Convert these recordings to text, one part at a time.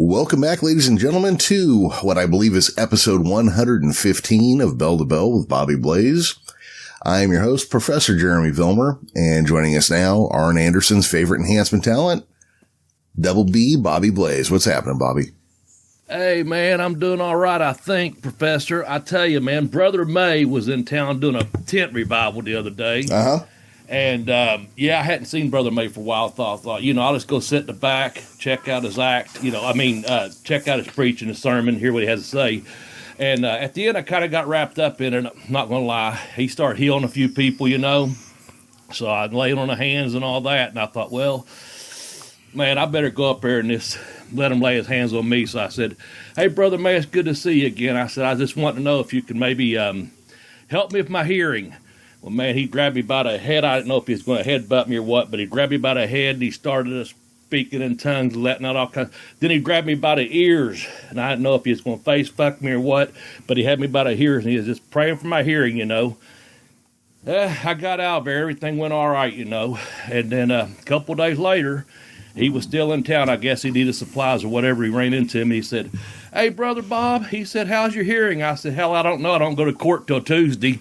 Welcome back, ladies and gentlemen, to what I believe is episode 115 of Bell to Bell with Bobby Blaze. I am your host, Professor Jeremy Vilmur, and joining us now, Arn Anderson's favorite enhancement talent, Double B, Bobby Blaze. What's happening, Bobby? Hey, man, I'm doing all right, I think, Professor. I tell you, man, Brother May was in town doing a tent revival the other day. Uh-huh. And, I hadn't seen Brother May for a while. I thought, I'll just go sit in the back, check out his act, check out his preaching, his sermon, hear what he has to say. And at the end, I kind of got wrapped up in it. I'm not going to lie. He started healing a few people, So I laid on the hands and all that. And I thought, well, man, I better go up there and just let him lay his hands on me. So I said, hey, Brother May, it's good to see you again. I said, I just want to know if you can maybe help me with my hearing. Well, man, he grabbed me by the head. I didn't know if he was going to headbutt me or what, but he grabbed me by the head and he started speaking in tongues, letting out all kinds. Then he grabbed me by the ears, and I didn't know if he was going to face fuck me or what, but he had me by the ears and he was just praying for my hearing, I got out of there. Everything went all right, And then a couple of days later, he was still in town. I guess he needed supplies or whatever. He ran into me. He said, hey, Brother Bob, he said, how's your hearing? I said, hell, I don't know. I don't go to court till Tuesday.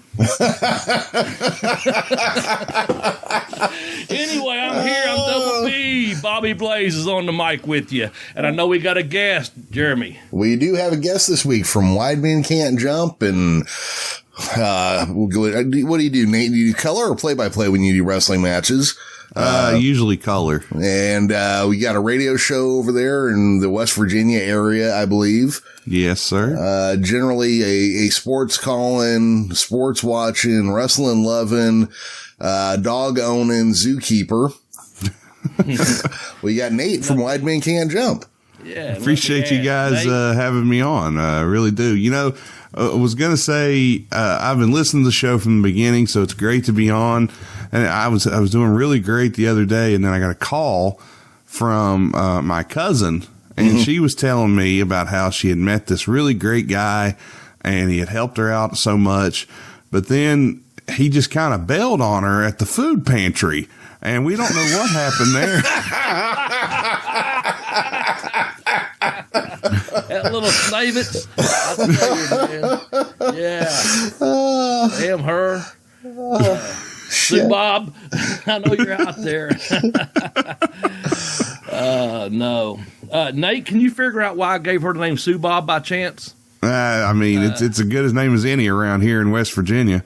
Anyway, I'm here. I'm Double B. Bobby Blaze is on the mic with you. And I know we got a guest, Jeremy. We do have a guest this week from Widemen Can't Jump. And what do you do, Nate? Do you do color or play-by-play when you do wrestling matches? Usually color. And we got a radio show over there in the West Virginia area, I believe. Yes, sir. Generally a sports calling, sports watching, wrestling loving, dog owning zookeeper. We got Nate from Widemen Can't Jump. Yeah. Appreciate you guys having me on. I really do. I was going to say, I've been listening to the show from the beginning, so it's great to be on. And I was doing really great the other day, and then I got a call from my cousin, and she was telling me about how she had met this really great guy, and he had helped her out so much. But then he just kind of bailed on her at the food pantry, and we don't know what happened there. That little snavets. I tell you, man. Yeah. Damn her. Sue Bob, I know you're out there. No. Nate, can you figure out why I gave her the name Sue Bob by chance? It's as good as name as any around here in West Virginia.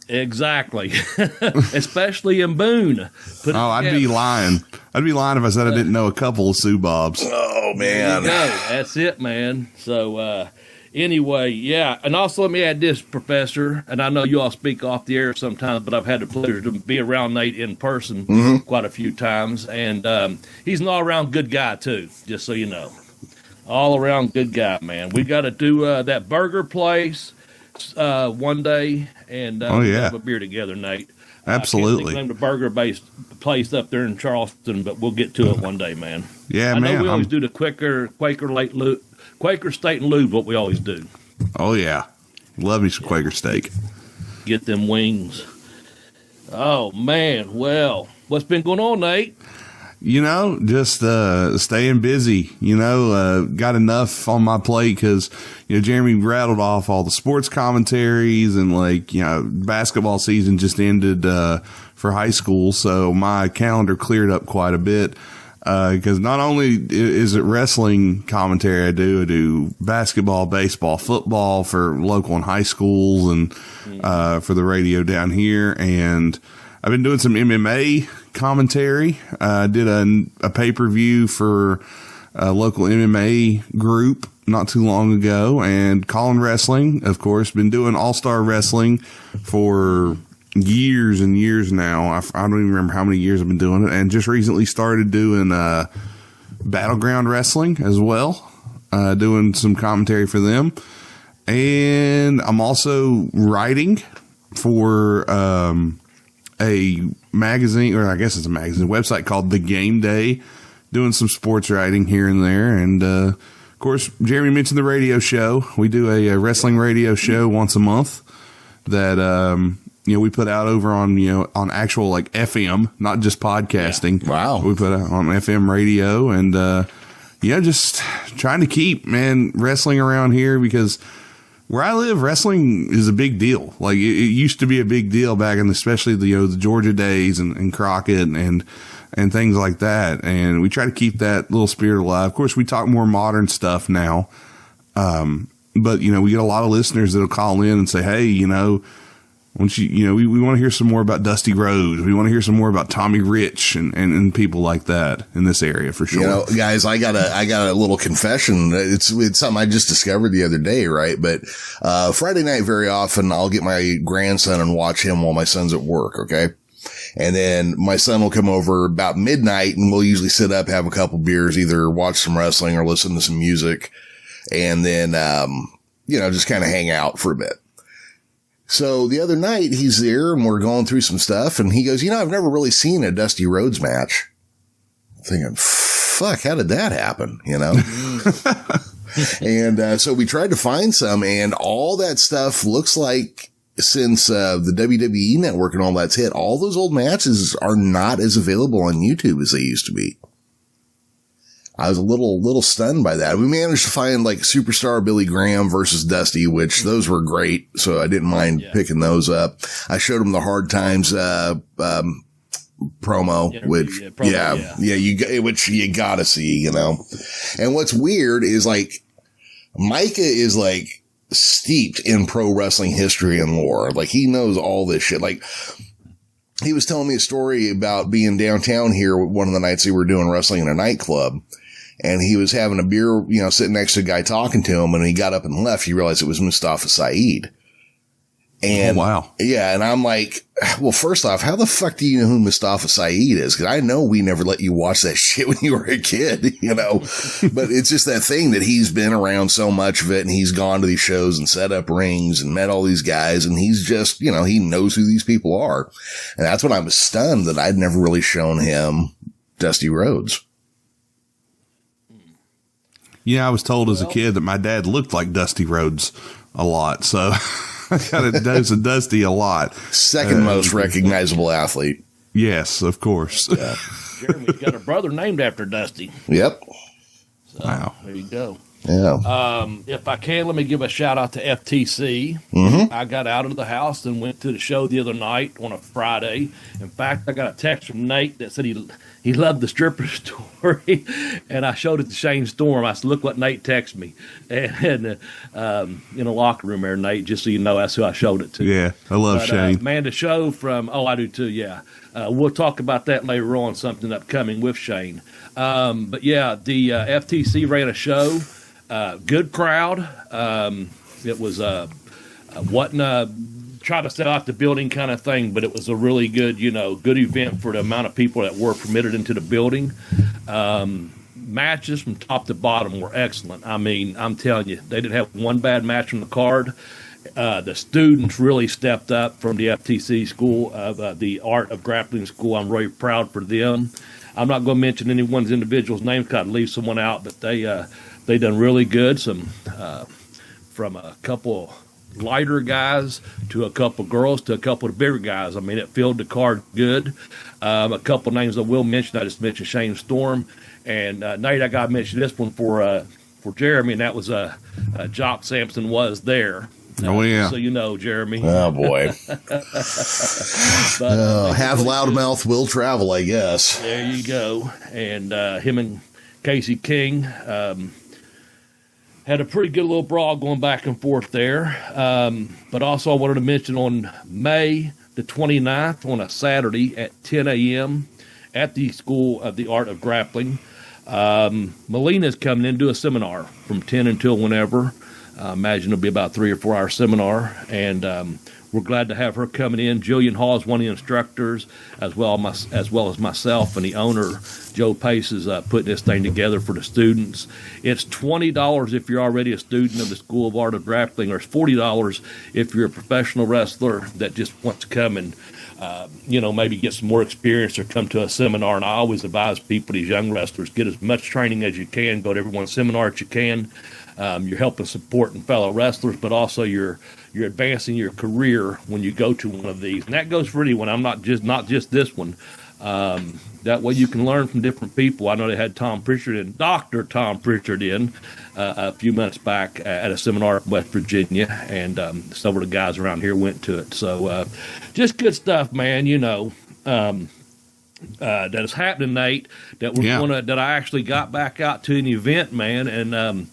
Exactly. Especially in Boone. I'd be lying. I'd be lying if I said I didn't know a couple of Sue Bobs. Oh, man. There you go. That's it, man. So, anyway, yeah. And also let me add this, Professor, and I know you all speak off the air sometimes, but I've had the pleasure to be around Nate in person quite a few times. And he's an all-around good guy, too, just so you know. All-around good guy, man. We got to do that burger place one day and have a beer together, Nate. Absolutely. I can't think of the burger-based place up there in Charleston, but we'll get to it one day, man. Yeah, I man. know we always do the Quaker steak and lube, what we always do. Oh, yeah. Love me some Quaker steak. Get them wings. Oh, man. Well, what's been going on, Nate? Just staying busy. Got enough on my plate because, Jeremy rattled off all the sports commentaries and, basketball season just ended for high school. So my calendar cleared up quite a bit. Because not only is it wrestling commentary I do basketball, baseball, football for local and high schools and for the radio down here. And I've been doing some MMA commentary. I did a pay-per-view for a local MMA group not too long ago. And calling wrestling, of course, been doing all-star wrestling for years and years now. I don't even remember how many years I've been doing it, and just recently started doing battleground wrestling as well, doing some commentary for them. And I'm also writing for a magazine, or I guess it's a magazine, website called The Game Day, doing some sports writing here and there. And of course, Jeremy mentioned the radio show. We do a wrestling radio show once a month that we put out over on, on actual FM, not just podcasting. Yeah. Wow. We put out on FM radio, and just trying to keep, wrestling around here, because where I live, wrestling is a big deal. Like it used to be a big deal back in especially the Georgia days and Crockett and things like that. And we try to keep that little spirit alive. Of course, we talk more modern stuff now. But we get a lot of listeners that'll call in and say, hey, once we want to hear some more about Dusty Rhodes. We want to hear some more about Tommy Rich and people like that in this area for sure. Guys, I got a little confession. It's something I just discovered the other day, right? But, Friday night, very often I'll get my grandson and watch him while my son's at work. Okay. And then my son will come over about midnight and we'll usually sit up, have a couple beers, either watch some wrestling or listen to some music. And then, just kind of hang out for a bit. So the other night he's there and we're going through some stuff and he goes, I've never really seen a Dusty Rhodes match. I'm thinking, fuck, how did that happen? And, so we tried to find some, and all that stuff looks like since, the WWE network and all that's hit, all those old matches are not as available on YouTube as they used to be. I was a little stunned by that. We managed to find like Superstar Billy Graham versus Dusty, which those were great. So I didn't mind picking those up. I showed him the Hard Times, promo, which you gotta see, And what's weird is like Micah is like steeped in pro wrestling history and lore. Like he knows all this shit. Like he was telling me a story about being downtown here one of the nights they were doing wrestling in a nightclub. And he was having a beer, sitting next to a guy talking to him. And when he got up and left, he realized it was Mustafa Saeed. And wow. Yeah. And I'm like, well, first off, how the fuck do you know who Mustafa Saeed is? Cause I know we never let you watch that shit when you were a kid, but it's just that thing that he's been around so much of it. And he's gone to these shows and set up rings and met all these guys. And he's just, he knows who these people are. And that's when I was stunned that I'd never really shown him Dusty Rhodes. Yeah, I was told as a kid that my dad looked like Dusty Rhodes a lot, so I got a dose of Dusty a lot. Second most recognizable athlete. Yes, of course. Yeah. Jeremy's got a brother named after Dusty. Yep. So, wow. There you go. Yeah. If I can, let me give a shout out to FTC. Mm-hmm. I got out of the house and went to the show the other night on a Friday. In fact, I got a text from Nate that said he loved the stripper story, and I showed it to Shane Storm. I said, "Look what Nate texted me," and in the locker room there, Nate. Just so you know, that's who I showed it to. Yeah, I love Shane. Man, the show from I do too. Yeah, we'll talk about that later on. Something upcoming with Shane. But yeah, the FTC ran a show. Good crowd. It was wasn't try to sell out the building kind of thing, but it was a really good, good event for the amount of people that were permitted into the building. Matches from top to bottom were excellent. I mean, I'm telling you, they didn't have one bad match on the card. The students really stepped up from the FTC school, the Art of Grappling School. I'm really proud for them. I'm not going to mention anyone's individual's name because I'd leave someone out, but they done really good. Some from a couple lighter guys to a couple girls to a couple of bigger guys. I mean, it filled the card good. A couple names I will mention. I just mentioned Shane Storm and Nate. I got to mention this one for Jeremy, and that was Jock Sampson was there. Oh yeah. So Jeremy. Oh boy. But, have loudmouth will travel, I guess. There you go. And him and Casey King had a pretty good little brawl going back and forth there. But also I wanted to mention on May the 29th on a Saturday at 10 a.m. at the School of the Art of Grappling, Melina's coming in to do a seminar from 10 until whenever. Imagine it'll be about 3 or 4 hour seminar, and we're glad to have her coming in. Jillian Hall is one of the instructors, as well as myself, and the owner, Joe Pace, is putting this thing together for the students. It's $20 if you're already a student of the School of Art of Grappling, or it's $40 if you're a professional wrestler that just wants to come and maybe get some more experience or come to a seminar. And I always advise people, these young wrestlers, get as much training as you can. Go to every one seminar that you can. You're helping supporting fellow wrestlers, but also you're advancing your career when you go to one of these. And that goes for anyone. I'm not just this one. That way you can learn from different people. I know they had Tom Pritchard in, Dr. Tom Pritchard in a few months back at a seminar in West Virginia, and several of the guys around here went to it. So just good stuff, man, that is happening, Nate, that I actually got back out to an event, man, and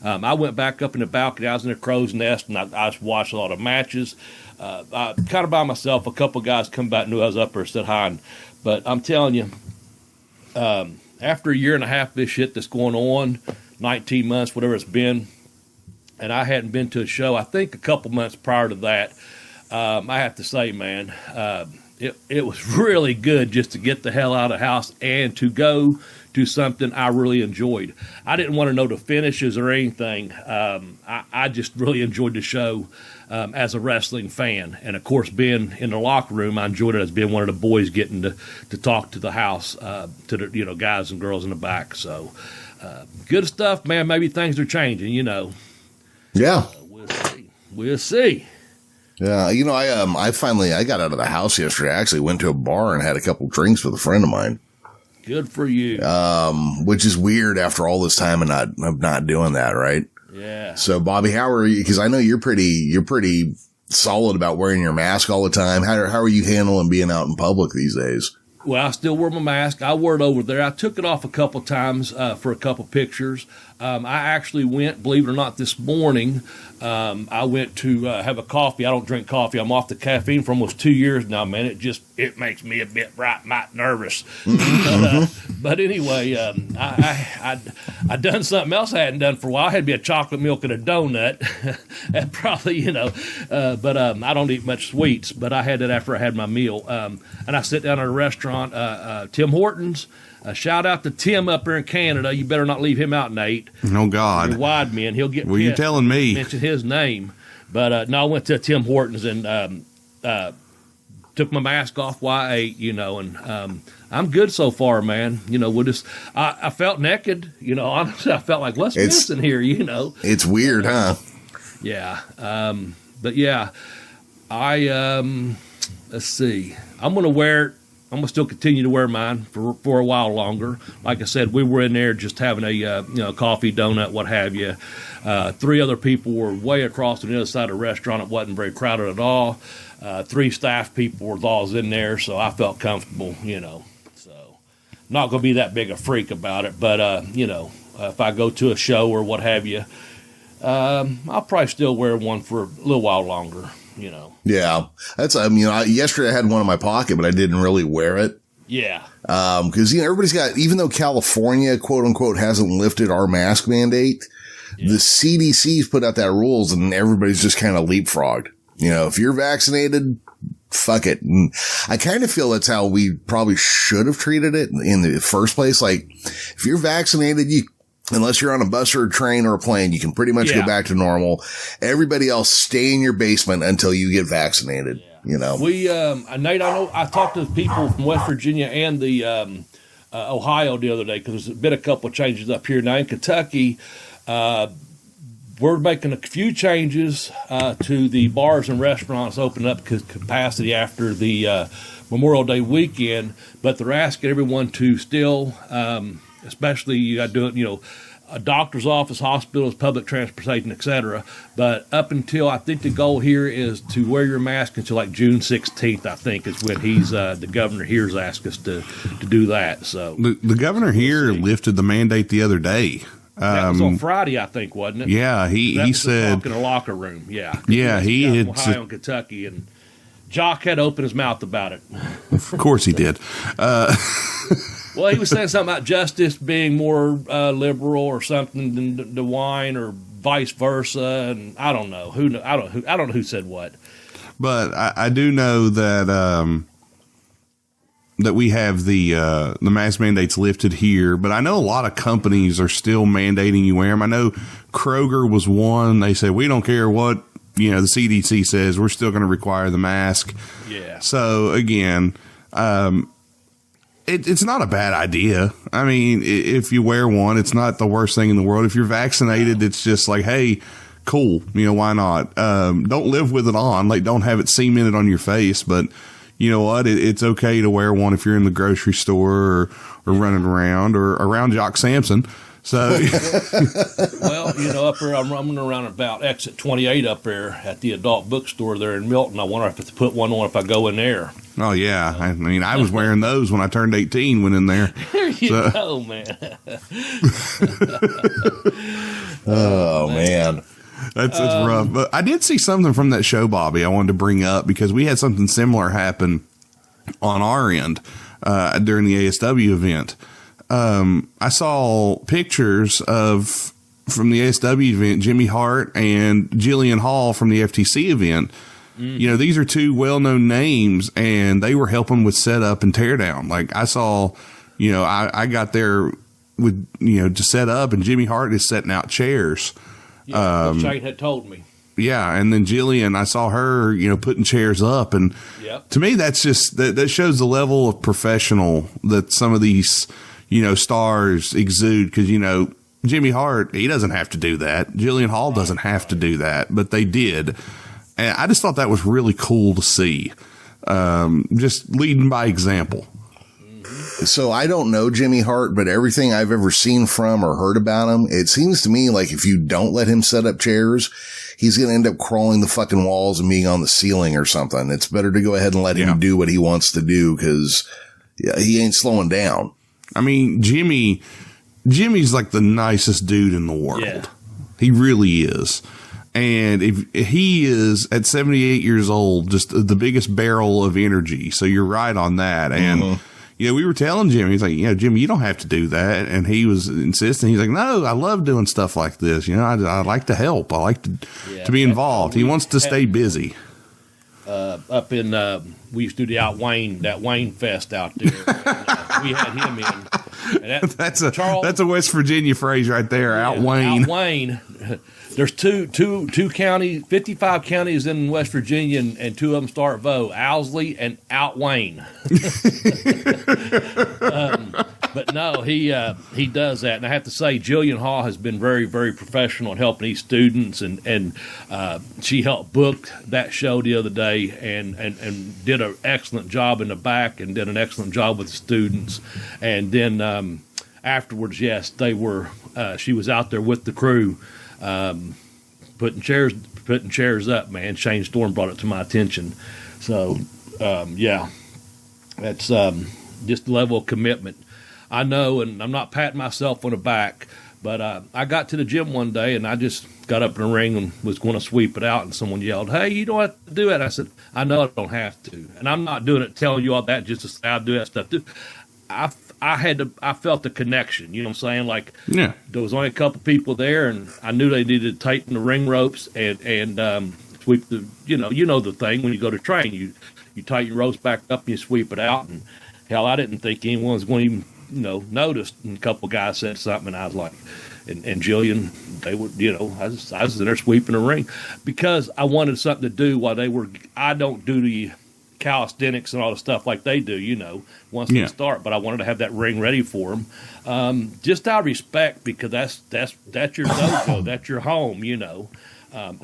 I went back up in the balcony. I was in a crow's nest, and I just watched a lot of matches. I kind of by myself. A couple guys come back, knew I was up there, said hi. But I'm telling you, after a year and a half of this shit that's going on, 19 months, whatever it's been, and I hadn't been to a show, I think a couple months prior to that, I have to say, man, it was really good just to get the hell out of the house and to go to something I really enjoyed. I didn't want to know the finishes or anything. I just really enjoyed the show as a wrestling fan. And, of course, being in the locker room, I enjoyed it as being one of the boys getting to talk to the house, to the guys and girls in the back. So good stuff, man. Maybe things are changing, Yeah. We'll see. Yeah, I got out of the house yesterday. I actually went to a bar and had a couple drinks with a friend of mine. Good for you. Which is weird after all this time of not doing that, right? Yeah. So, Bobby, how are you? Because I know you're pretty solid about wearing your mask all the time. How are you handling being out in public these days? Well, I still wear my mask. I wore it over there. I took it off a couple times for a couple pictures. I actually went, believe it or not, this morning. I went to have a coffee. I don't drink coffee. I'm off the caffeine for almost 2 years now, man. It makes me a bit might nervous. But anyway, I done something else I hadn't done for a while. I had me a chocolate milk and a donut, and probably but I don't eat much sweets. But I had that after I had my meal, and I sit down at a restaurant, Tim Hortons. Shout out to Tim up there in Canada. You better not leave him out, Nate. Oh, God. Your Widemen. He'll get Well, you're telling me. Mention his name. But, no, I went to Tim Hortons and took my mask off while I ate, and I'm good so far, man. I felt naked. Honestly, I felt like, what's missing here, It's weird, huh? Yeah. But, yeah, let's see. I'm going to wear it. I'm going to still continue to wear mine for a while longer. Like I said, we were in there just having a coffee, donut, what have you. 3 other people were way across on the other side of the restaurant. It wasn't very crowded at all. 3 staff people were all in there, so I felt comfortable, So not going to be that big a freak about it, but, if I go to a show or what have you, I'll probably still wear one for a little while longer. Yeah, that's, yesterday I had one in my pocket, but I didn't really wear it. Yeah. Cause everybody's got, even though California quote unquote hasn't lifted our mask mandate, the CDC's put out that rules and everybody's just kind of leapfrogged. If you're vaccinated, fuck it. And I kind of feel that's how we probably should have treated it in the first place. Like if you're vaccinated, unless you're on a bus or a train or a plane, you can pretty much go back to normal. Everybody else, stay in your basement until you get vaccinated. We, Nate, I talked to people from West Virginia and the Ohio the other day because there's been a couple of changes up here. Now in Kentucky, we're making a few changes to the bars and restaurants opening up capacity after the Memorial Day weekend, but they're asking everyone to still, especially you got to do it, a doctor's office, hospitals, public transportation, etc. But up until, I think the goal here is to wear your mask until like June 16th, I think, is when the governor here's asked us to do that. So the governor here lifted the mandate the other day. That was on Friday, I think, wasn't it? Yeah, he said in a locker room. Yeah, he had Ohio and Kentucky, and Jock had opened his mouth about it. Of course, he did. Well, he was saying something about justice being more liberal or something than the wine, or vice versa, and I don't know I don't know who said what. But I do know that that we have the mask mandates lifted here, but I know a lot of companies are still mandating you wear them. I know Kroger was one. They said, we don't care what the CDC says, we're still going to require the mask. Yeah. So again, it's not a bad idea. I mean, if you wear one, it's not the worst thing in the world. If you're vaccinated, it's just like, hey, cool. Why not? Don't live with it on. Like, don't have it cemented on your face, but you know what? It's okay to wear one if you're in the grocery store or running around or around Jock Sampson. So, well, you know, up there, I'm running around about exit 28 up there at the adult bookstore there in Milton. I wonder if I have to put one on if I go in there. Oh, yeah. I mean, I was wearing those when I turned 18, went in there. There you go, man. Oh, man. That's rough. But I did see something from that show, Bobby, I wanted to bring up because we had something similar happen on our end during the ASW event. I saw pictures from the ASW event, Jimmy Hart and Jillian Hall from the FTC event. You know, these are two well-known names, and they were helping with setup and teardown. Like I saw, you know, I got there with, you know, to set up, and Jimmy Hart is setting out chairs. Yeah, Shane had told me. Yeah, and then Jillian, I saw her, you know, putting chairs up, and to me, that's just that shows the level of professional that some of these, you know, stars exude. Because, you know, Jimmy Hart, he doesn't have to do that. Jillian Hall doesn't have to do that, but they did. And I just thought that was really cool to see. Just leading by example. So I don't know Jimmy Hart, but everything I've ever seen from or heard about him, it seems to me like if you don't let him set up chairs, he's going to end up crawling the fucking walls and being on the ceiling or something. It's better to go ahead and let him do what he wants to do, because he ain't slowing down. I mean, Jimmy's like the nicest dude in the world. Yeah. He really is. And if he is at 78 years old, just the biggest barrel of energy. So you're right on that. And, you know, we were telling Jimmy, he's like, you know, Jimmy, you don't have to do that. And he was insisting. He's like, no, I love doing stuff like this. You know, I like to help. I like to be involved. He wants to stay busy. Up in, we used to do that Wayne Fest out there. And, we had him in. And that's a West Virginia phrase right there. Outwayne. Outwayne. There's two counties, 55 counties in West Virginia, and two of them start Vo, Owsley and Outwayne. But no, he does that, and I have to say, Jillian Hall has been very, very professional in helping these students, and she helped book that show the other day, and did an excellent job in the back, and did an excellent job with the students, and then afterwards, yes, they were. She was out there with the crew. Putting chairs up, man. Shane Storm brought it to my attention. So, that's just the level of commitment. I know, and I'm not patting myself on the back, but I got to the gym one day, and I just got up in the ring and was going to sweep it out, and someone yelled, "Hey, you don't have to do it." I said, "I know I don't have to." And I'm not doing it, telling you all that just to say I do that stuff too. I felt the connection, you know what I'm saying? Like, there was only a couple people there, and I knew they needed to tighten the ring ropes and sweep the, you know the thing when you go to train, you tighten your ropes back up and you sweep it out. And hell, I didn't think anyone was going to even, notice. And a couple guys said something, and I was like, and Jillian, they would, I was in there sweeping the ring because I wanted something to do while they were. I don't do the calisthenics and all the stuff like they do, once they start. But I wanted to have that ring ready for them, just out of respect, because that's your dojo, that's your home, And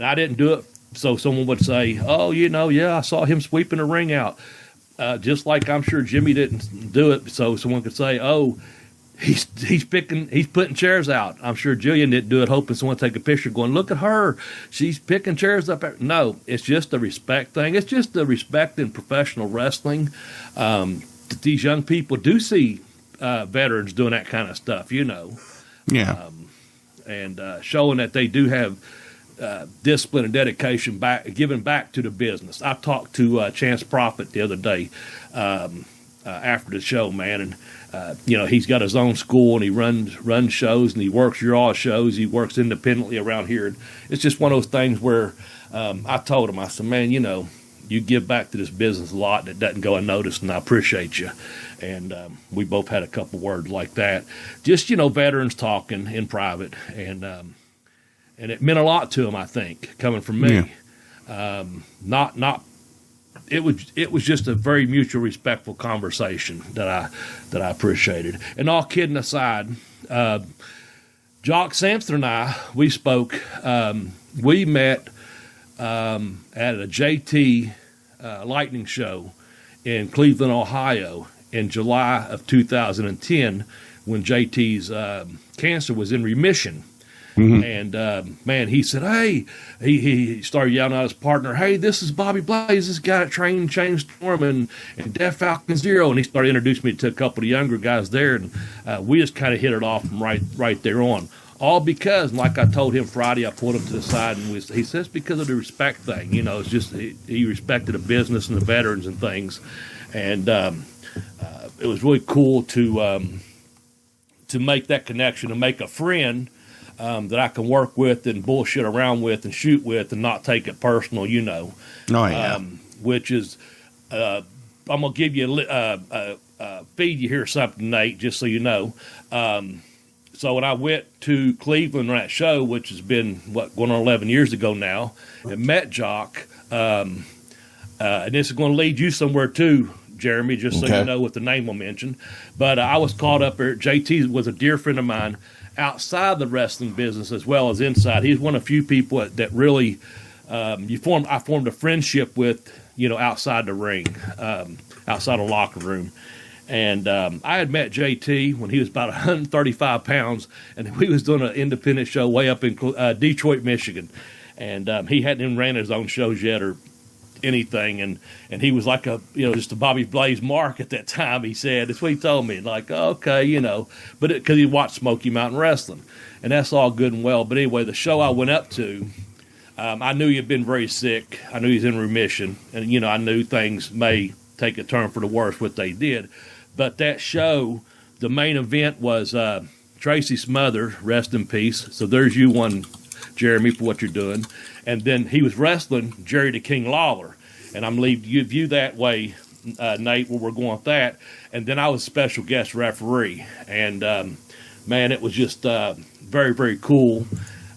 I didn't do it so someone would say, "Oh, I saw him sweeping the ring out." Just like I'm sure Jimmy didn't do it, so someone could say, "Oh, he's putting chairs out." I'm sure Jillian didn't do it hoping someone would take a picture going, "Look at her, she's picking chairs up." No, it's just a respect thing. It's just the respect in professional wrestling. That these young people do see veterans doing that kind of stuff, and showing that they do have discipline and dedication giving back to the business. I talked to Chance Prophet the other day after the show, man, and he's got his own school, and he runs shows, and he works your all shows. He works independently around here. And it's just one of those things where I told him, I said, "Man, you give back to this business a lot that doesn't go unnoticed, and I appreciate you." And we both had a couple words like that. Just, veterans talking in private, and it meant a lot to him, I think, coming from me. It was just a very mutual, respectful conversation that I appreciated. And all kidding aside, Jock Sampson and I, we spoke. We met at a JT Lightning show in Cleveland, Ohio in July of 2010 when JT's cancer was in remission. And, man, he said, hey, he started yelling at his partner, hey, this is Bobby Blaze, this guy that trained Shane Storm and Def Falcon Zero. And he started introducing me to a couple of younger guys there. And we just kind of hit it off from right there on. All because, like I told him Friday, I pulled him to the side, and he says because of the respect thing. You know, it's just he respected the business and the veterans and things. And it was really cool to make that connection, to make a friend that I can work with and bullshit around with and shoot with and not take it personal, you know. Oh, yeah. Which is, I'm going to give you feed you here something, Nate, just so you know. So when I went to Cleveland on that show, which has been, going on 11 years ago now, and met Jock, and this is going to lead you somewhere too, Jeremy, just so you know what the name will mention. But I was caught up there. JT was a dear friend of mine outside the wrestling business as well as inside. He's one of the few people that really I formed a friendship with, you know, outside the ring, outside the locker room. And I had met JT when he was about 135 pounds, and we was doing an independent show way up in Detroit, Michigan. And he hadn't even ran his own shows yet or anything. And he was like just a Bobby Blaze mark at that time, he said. That's what he told me. Like, okay, you know. But because he watched Smoky Mountain Wrestling. And that's all good and well. But anyway, the show I went up to, I knew he had been very sick. I knew he was in remission. And, you know, I knew things may take a turn for the worse, what they did. But that show, the main event was Tracy Smothers, rest in peace. So there's you one, Jeremy, for what you're doing. And then he was wrestling Jerry the King Lawler. And I'm leaving you view that way, Nate, where we're going with that. And then I was special guest referee. And, man, it was just very, very cool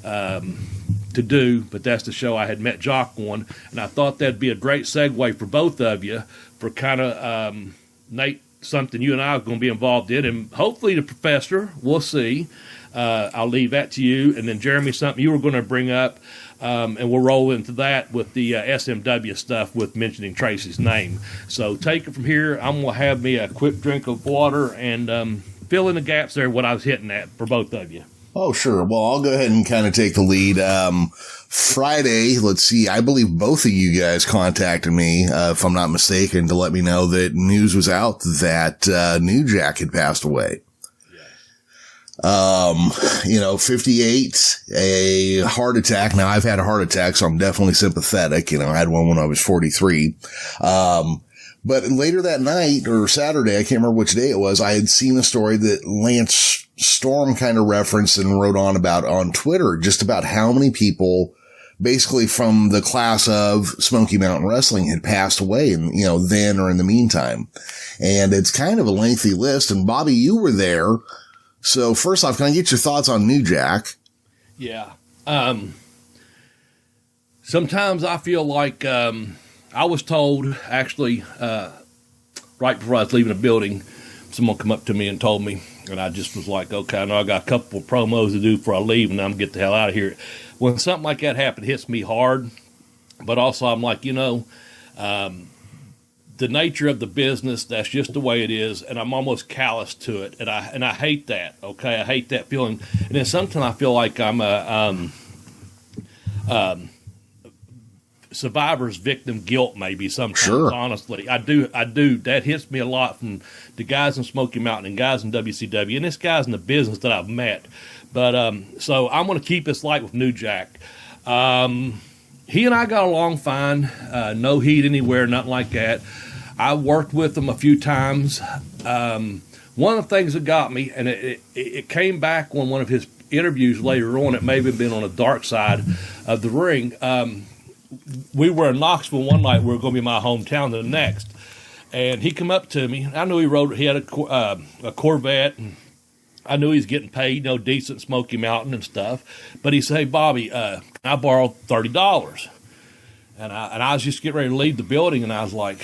to do. But that's the show I had met Jock on. And I thought that'd be a great segue for both of you for kind of, Nate, something you and I are going to be involved in, and hopefully the professor, we'll see. I'll leave that to you. And then, Jeremy, something you were going to bring up, and we'll roll into that with the SMW stuff with mentioning Tracy's name. So take it from here. I'm going to have me a quick drink of water and fill in the gaps there, what I was hitting at for both of you. Oh, sure. Well, I'll go ahead and kind of take the lead. Friday, let's see, I believe both of you guys contacted me, if I'm not mistaken, to let me know that news was out that New Jack had passed away. You know, 58, a heart attack. Now, I've had a heart attack, so I'm definitely sympathetic. You know, I had one when I was 43. But later that night, or Saturday, I can't remember which day it was, I had seen a story that Lance Storm kind of referenced and wrote on Twitter, just about how many people basically from the class of Smoky Mountain Wrestling had passed away, and, you know, then or in the meantime. And it's kind of a lengthy list. And Bobby, you were there. So first off, can I get your thoughts on New Jack? Yeah. Sometimes I feel like, I was told actually, right before I was leaving the building, someone come up to me and told me, and I just was like, okay, I know I got a couple of promos to do before I leave, and I'm get the hell out of here. When something like that happens, it hits me hard. But also I'm like, you know, the nature of the business, that's just the way it is, and I'm almost callous to it. And I hate that, okay? I hate that feeling. And then sometimes I feel like I'm a survivor's victim guilt maybe sometimes, sure. Honestly. I do. That hits me a lot from the guys in Smoky Mountain and guys in WCW, and this guys in the business that I've met. But so I'm going to keep this light with New Jack. He and I got along fine. No heat anywhere, nothing like that. I worked with him a few times. One of the things that got me, and it came back on one of his interviews later on, it may have been on the dark side of the ring. We were in Knoxville one night. We were going to be in my hometown the next. And he come up to me. I knew he had a Corvette, and I knew he was getting paid, you know, decent Smoky Mountain and stuff. But he said, hey, Bobby, can I borrow $30? And I was just getting ready to leave the building, and I was like,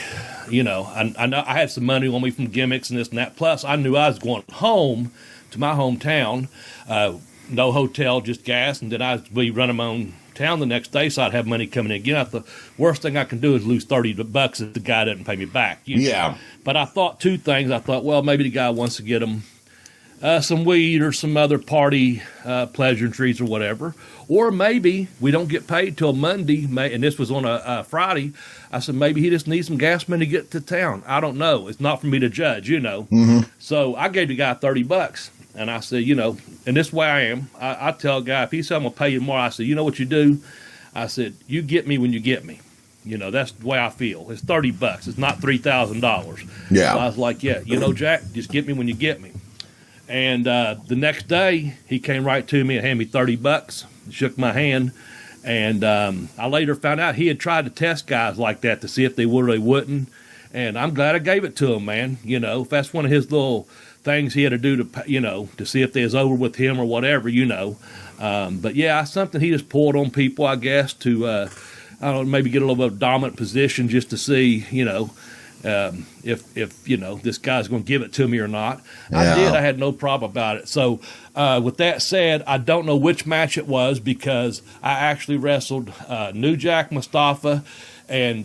you know, I know I had some money on me from gimmicks and this and that. Plus, I knew I was going home to my hometown, no hotel, just gas, and then I'd be running my own town the next day, so I'd have money coming in. You know, the worst thing I can do is lose $30 if the guy doesn't pay me back. You know? Yeah. But I thought two things. I thought, well, maybe the guy wants to get him some weed or some other party pleasantries or whatever. Or maybe we don't get paid till Monday, and this was on a Friday. I said, maybe he just needs some gas money to get to town. I don't know. It's not for me to judge, you know. Mm-hmm. So I gave the guy $30. And I said, you know, and this way I am. I tell a guy, if he said, I'm going to pay you more, I said, you know what you do? I said, you get me when you get me. You know, that's the way I feel. It's $30. It's not $3,000. Yeah. So I was like, yeah, you know, Jack, just get me when you get me. And the next day, he came right to me and handed me $30, shook my hand. And I later found out he had tried to test guys like that to see if they would or they wouldn't. And I'm glad I gave it to him, man. You know, if that's one of his little things he had to do to, you know, to see if they was over with him or whatever, you know. But, yeah, something he just pulled on people, I guess, to, I don't know, maybe get a little bit of dominant position just to see, you know, if you know, this guy's going to give it to me or not. Yeah. I did. I had no problem about it. So with that said, I don't know which match it was because I actually wrestled New Jack Mustafa and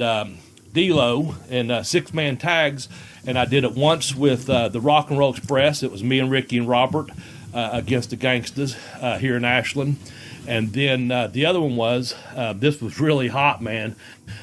D-Lo in 6-man tags, and I did it once with the Rock and Roll Express. It was me and Ricky and Robert against the Gangsters here in Ashland. And then the other one was, this was really hot, man.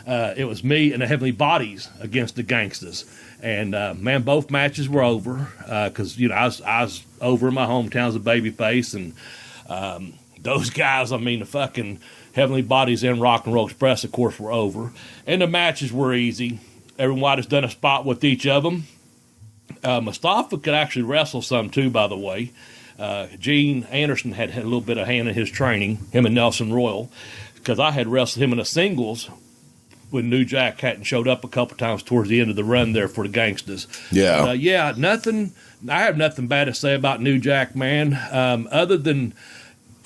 It was me and the Heavenly Bodies against the Gangsters. And, man, both matches were over because, you know, I was over in my hometown as a babyface. And those guys, I mean, the fucking Heavenly Bodies and Rock and Roll Express, of course, were over. And the matches were easy. Everyone has done a spot with each of them. Mustafa could actually wrestle some, too, by the way. Gene Anderson had a little bit of hand in his training, him and Nelson Royal, because I had wrestled him in a singles when New Jack hadn't showed up a couple times towards the end of the run there for the Gangsters. Yeah. Yeah, nothing. I have nothing bad to say about New Jack, man, other than,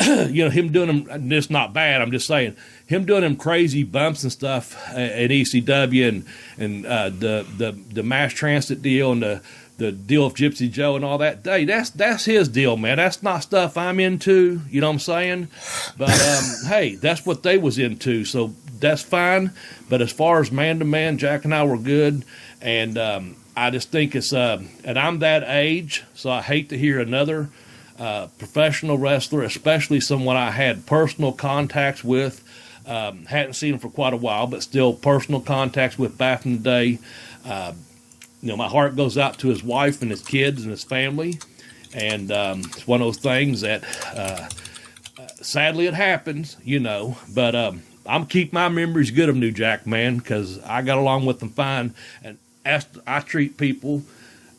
you know, him doing them. This not bad. I'm just saying him doing them crazy bumps and stuff at ECW and the mass transit deal and the deal of Gypsy Joe and all that. Hey, that's his deal, man. That's not stuff I'm into. You know what I'm saying? But hey, that's what they was into, so that's fine. But as far as man to man, Jack and I were good, and I just think it's and I'm that age, so I hate to hear another professional wrestler, especially someone I had personal contacts with. Hadn't seen him for quite a while, but still personal contacts with back in the day. You know, my heart goes out to his wife and his kids and his family, and it's one of those things that sadly it happens, you know. But I'm keep my memories good of New Jack, man, because I got along with them fine, and as I treat people,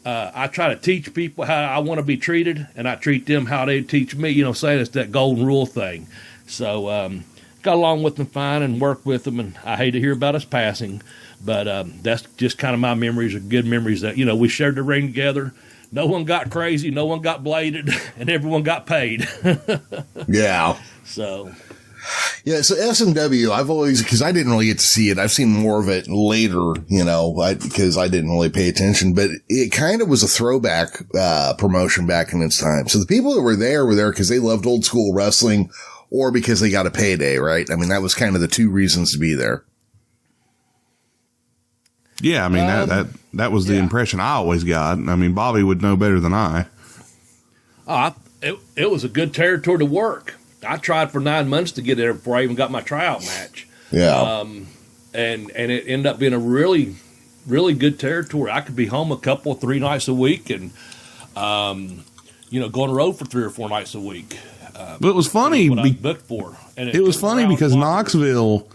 I try to teach people how I want to be treated, and I treat them how they teach me. You know, saying it's that golden rule thing. So got along with them fine and worked with them, and I hate to hear about his passing. But that's just kind of my memories, of good memories that, you know, we shared the ring together. No one got crazy, no one got bladed, and everyone got paid. Yeah. So SMW, I've always, because I didn't really get to see it. I've seen more of it later, you know, because I didn't really pay attention. But it kind of was a throwback promotion back in its time. So the people that were there because they loved old school wrestling or because they got a payday, right? I mean, that was kind of the two reasons to be there. Yeah, I mean, that was the impression I always got. I mean, Bobby would know better than I. It was a good territory to work. I tried for 9 months to get there before I even got my tryout match. Yeah. And it ended up being a really, really good territory. I could be home 3 nights a week and, you know, go on the road for 3 or 4 nights a week. But it was funny. What I was booked for. And it was funny because Knoxville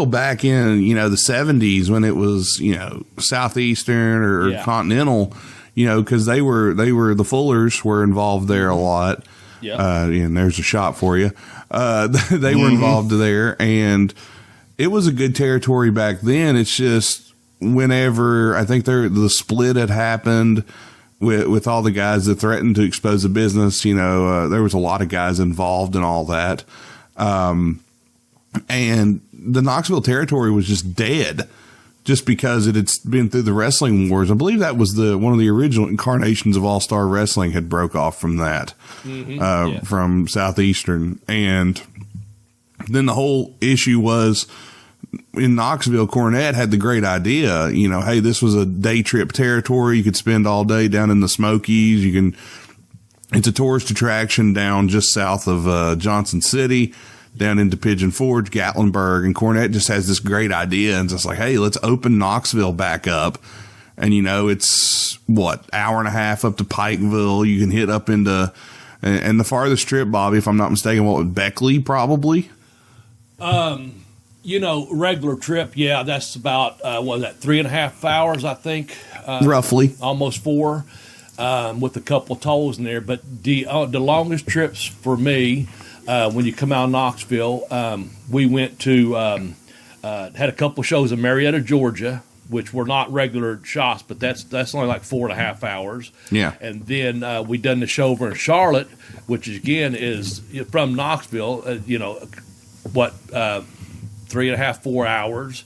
back in, you know, the 70s when it was, you know, Southeastern or Continental, you know, because they were the Fullers were involved there a lot. Yeah. And there's a shot for you. They were involved there, and it was a good territory back then. It's just whenever I think the split had happened with all the guys that threatened to expose the business, you know, there was a lot of guys involved in all that. And the Knoxville territory was just dead just because it had been through the wrestling wars. I believe that was one of the original incarnations of All-Star Wrestling had broke off from that, from Southeastern. And Then the whole issue was in Knoxville, Cornette had the great idea, hey, this was a day trip territory. You could spend all day down in the Smokies. It's a tourist attraction down just south of Johnson City, down into Pigeon Forge, Gatlinburg, and Cornette just has this great idea and just like, hey, let's open Knoxville back up. And, it's hour and a half up to Pikeville. You can hit up into, and the farthest trip, Bobby, if I'm not mistaken, Beckley probably? Regular trip, yeah, that's about, 3.5 hours, I think. Roughly. Almost 4, with a couple of tolls in there. But the longest trips for me, when you come out of Knoxville, we went to, had a couple shows in Marietta, Georgia, which were not regular shots, but that's only like 4.5 hours. Yeah. And then we done the show over in Charlotte, which again is from Knoxville, 3.5, 4 hours.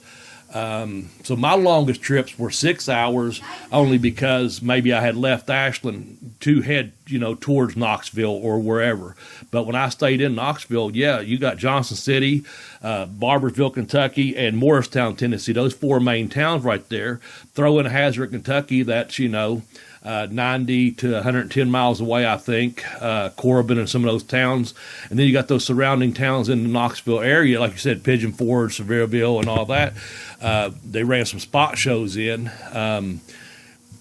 So my longest trips were 6 hours, only because maybe I had left Ashland to head, towards Knoxville or wherever. But when I stayed in Knoxville, yeah, you got Johnson City, Barbersville, Kentucky, and Morristown, Tennessee. Those 4 main towns right there. Throw in Hazard, Kentucky, that's, 90 to 110 miles away, I think, Corbin and some of those towns. And then you got those surrounding towns in the Knoxville area, like you said, Pigeon Forge, Sevierville, and all that. They ran some spot shows in.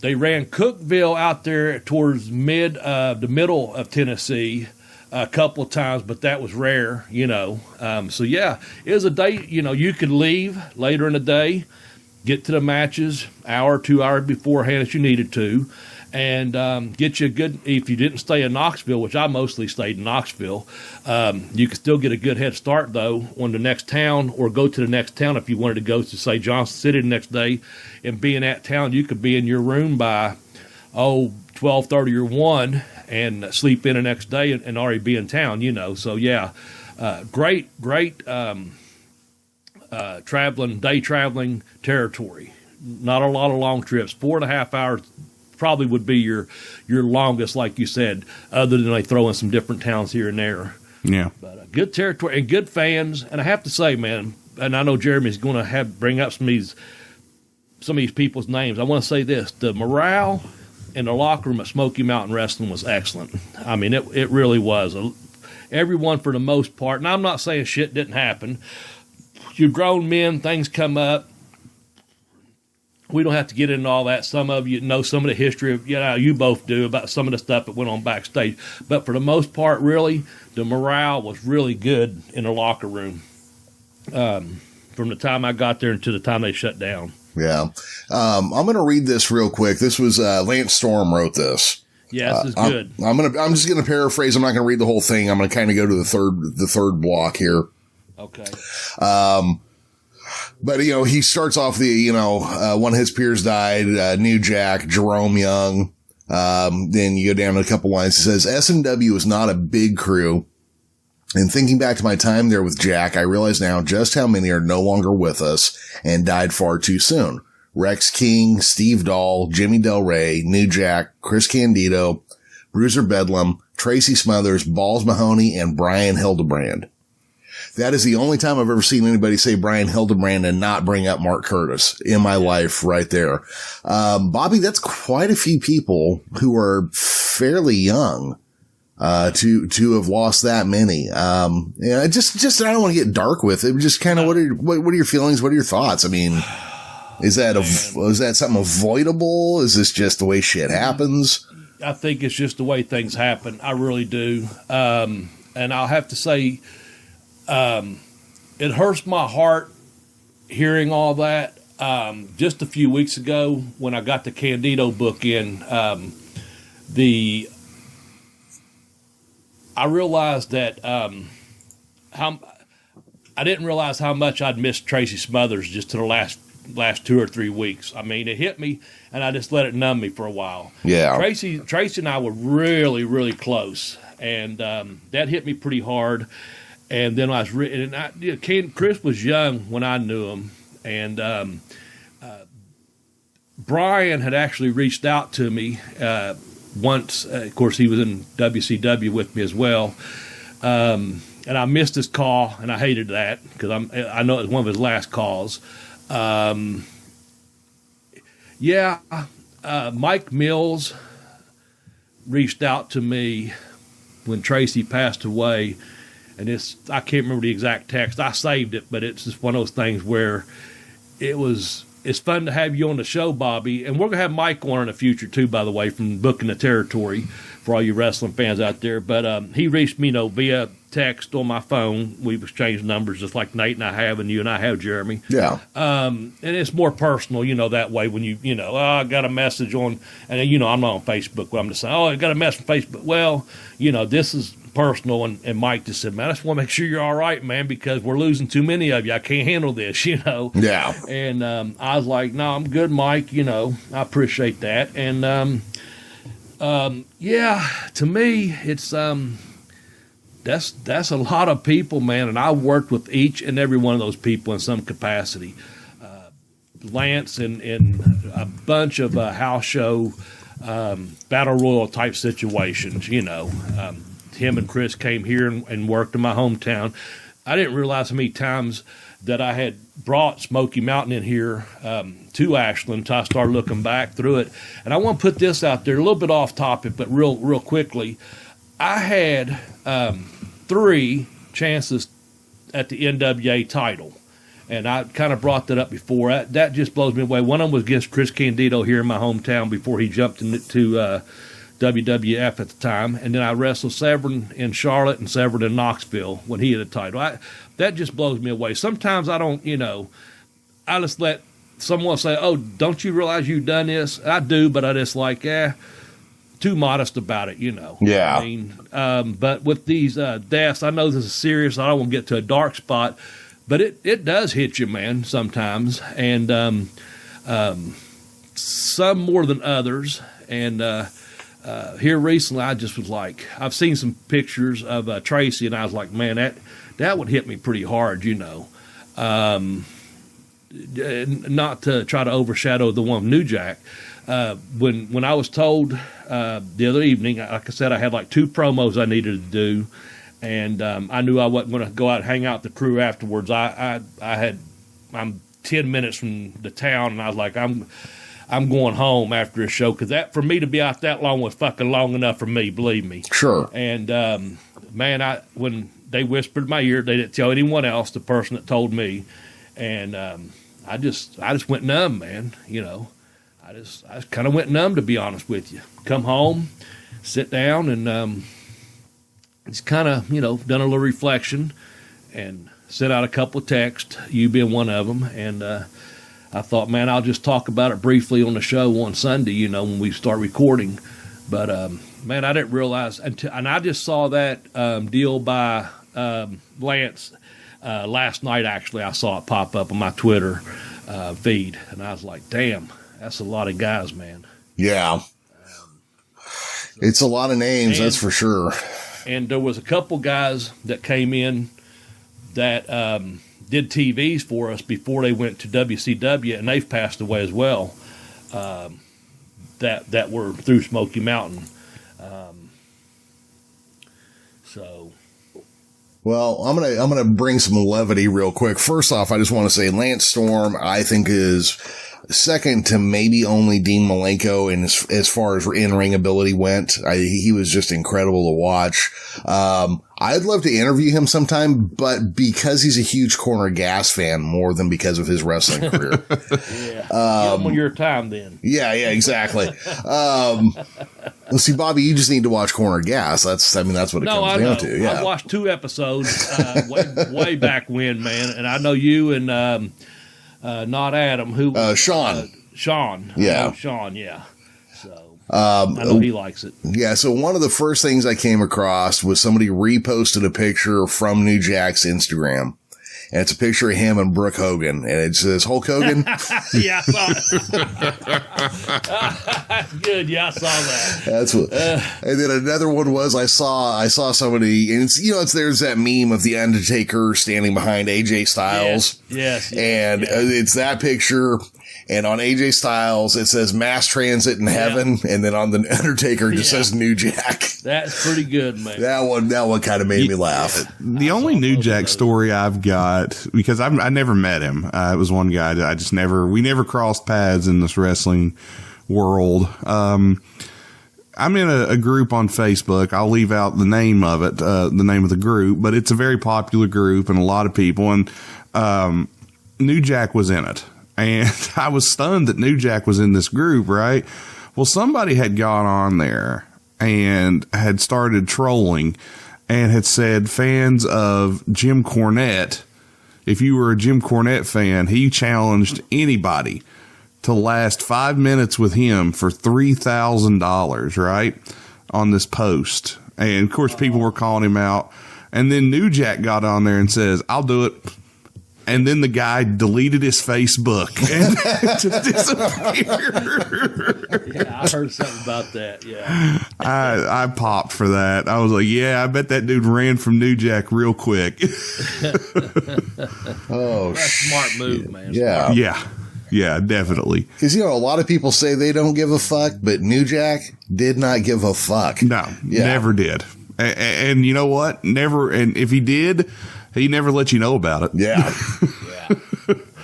They ran Cookville out there towards the middle of Tennessee a couple of times, but that was rare, So, yeah, it was a day, you could leave later in the day, get to the matches hour, 2 hours beforehand if you needed to, and get you a good, if you didn't stay in Knoxville, which I mostly stayed in Knoxville, you could still get a good head start, though, on the next town, or go to the next town if you wanted to go to, say, Johnson City the next day, and be in that town. You could be in your room by, 12:30 or 1, and sleep in the next day and already be in town, So, yeah, great day traveling territory. Not a lot of long trips. 4.5 hours probably would be your longest, like you said, other than they throw in some different towns here and there. Yeah. But good territory and good fans. And I have to say, man, and I know Jeremy's going to bring up some of these people's names. I want to say this: the morale in the locker room at Smoky Mountain Wrestling was excellent. I mean, it really was. Everyone, for the most part, and I'm not saying shit didn't happen. You're grown men, things come up. We don't have to get into all that. Some of you know some of the history of, you both do, about some of the stuff that went on backstage. But for the most part, really, the morale was really good in the locker room from the time I got there until the time they shut down. Yeah. I'm going to read this real quick. This was Lance Storm wrote this. Yeah, this is good. I'm just going to paraphrase. I'm not going to read the whole thing. I'm going to kind of go to the third block here. Okay. But, he starts off one of his peers died, New Jack, Jerome Young. Then you go down to a couple lines. It says, SMW is not a big crew. And thinking back to my time there with Jack, I realize now just how many are no longer with us and died far too soon. Rex King, Steve Dahl, Jimmy Del Rey, New Jack, Chris Candido, Bruiser Bedlam, Tracy Smothers, Balls Mahoney, and Brian Hildebrand. That is the only time I've ever seen anybody say Brian Hildebrand and not bring up Mark Curtis in my life right there. Bobby, that's quite a few people who are fairly young, to have lost that many. Just, I don't want to get dark with it. Just kind of, what are your feelings? What are your thoughts? I mean, is that something avoidable? Is this just the way shit happens? I think it's just the way things happen. I really do. And I'll have to say, it hurts my heart hearing all that. Just a few weeks ago when I got the Candido book in, I realized that, I didn't realize how much I'd missed Tracy Smothers just to the last 2 or 3 weeks. I mean, it hit me and I just let it numb me for a while. Yeah. Tracy and I were really, really close, and, that hit me pretty hard. And then Chris was young when I knew him, and Brian had actually reached out to me once. Of course, he was in WCW with me as well, and I missed his call, and I hated that because I know it was one of his last calls. Mike Mills reached out to me when Tracy passed away, and I can't remember the exact text. I saved it, but it's just one of those things where it's fun to have you on the show, Bobby, and we're gonna have Mike on in the future too, by the way, from Booking the Territory for all you wrestling fans out there. But he reached me, via text on my phone. We've exchanged numbers just like Nate and I have, and you and I have, Jeremy. Yeah. And it's more personal, that way when I got a message on, and I'm not on Facebook, but I'm just saying, I got a message on Facebook. Well, this is personal, and Mike just said, man, I just want to make sure you're all right, man, because we're losing too many of you. I can't handle this, Yeah. And I was like, no, I'm good, Mike, I appreciate that. And to me, it's that's a lot of people, man, and I worked with each and every one of those people in some capacity. Lance in a bunch of house show, battle royal type situations, him and Chris came here and worked in my hometown. I didn't realize how many times that I had brought Smoky Mountain in here to Ashland until I started looking back through it. And I want to put this out there, a little bit off topic, but real quickly. I had 3 chances at the NWA title, and I kind of brought that up before. That just blows me away. One of them was against Chris Candido here in my hometown before he jumped into WWF at the time, and then I wrestled Severn in Charlotte and Severn in Knoxville when he had a title. That just blows me away. Sometimes I don't, I just let someone say, oh, don't you realize you've done this? I do, but I just too modest about it, Yeah. I mean, but with these deaths, I know this is serious. I don't want to get to a dark spot, but it does hit you, man, sometimes, and some more than others. And here recently, I just was like, I've seen some pictures of Tracy, and I was like, man, that would hit me pretty hard, not to try to overshadow the one of New Jack. When I was told the other evening, like I said, I had 2 promos I needed to do, and I knew I wasn't going to go out and hang out with the crew afterwards. I'm 10 minutes from the town, and I was like, I'm going home after a show, because that, for me to be out that long, was fucking long enough for me, believe me. Sure. And man, when they whispered in my ear, they didn't tell anyone else, the person that told me, and I just went numb, man. I just kind of went numb, to be honest with you. Come home, sit down, and just kind of, done a little reflection and sent out a couple of texts, you being one of them. And I thought, man, I'll just talk about it briefly on the show on Sunday, when we start recording. But, man, I didn't realize, and I just saw that deal by Lance last night, actually. I saw it pop up on my Twitter feed, and I was like, damn. That's a lot of guys, man. Yeah. It's a lot of names, that's for sure. And there was a couple guys that came in that did TVs for us before they went to WCW, and they've passed away as well, that were through Smoky Mountain. Well, I'm gonna bring some levity real quick. First off, I just want to say Lance Storm, I think, is second to maybe only Dean Malenko, and as far as in-ring ability went, he was just incredible to watch. I'd love to interview him sometime, but because he's a huge Corner Gas fan more than because of his wrestling career. Yeah. Give him on your time then. Yeah, exactly. See, Bobby, you just need to watch Corner Gas. That's what it comes down to. Yeah. I watched 2 episodes way back when, man, and I know you and not Adam, who Sean. Sean. Yeah. Sean, yeah. So I know he likes it. Yeah, so one of the first things I came across was somebody reposted a picture from New Jack's Instagram. And it's a picture of him and Brooke Hogan. And it says, Hulk Hogan? Yeah, I saw it. Good, yeah, I saw that. That's what. And then another one was I saw somebody, and it's there's that meme of the Undertaker standing behind AJ Styles. Yes. And it's that picture. And on AJ Styles, it says mass transit in heaven. And then on the Undertaker, it just says New Jack. That's pretty good, man. That one kind of made me laugh. The only New Jack story I've got, because I never met him. It was one guy that we never crossed paths in this wrestling world. I'm in a group on Facebook. I'll leave out the name of it, the name of the group, but it's a very popular group and a lot of people. And New Jack was in it. And I was stunned that New Jack was in this group, right? Well, somebody had gone on there and had started trolling and had said fans of Jim Cornette, if you were a Jim Cornette fan, he challenged anybody to last 5 minutes with him for $3,000, right? On this post. And of course, people were calling him out. And then New Jack got on there and says, I'll do it. And then the guy deleted his Facebook and just disappeared. Yeah, I heard something about that. Yeah, I popped for that. I was like, yeah, I bet that dude ran from New Jack real quick. Oh, that's a smart move, man. Yeah. Yeah, definitely. Because, a lot of people say they don't give a fuck, but New Jack did not give a fuck. No, never did. And you know what? Never. And if he did, he never let you know about it. Yeah.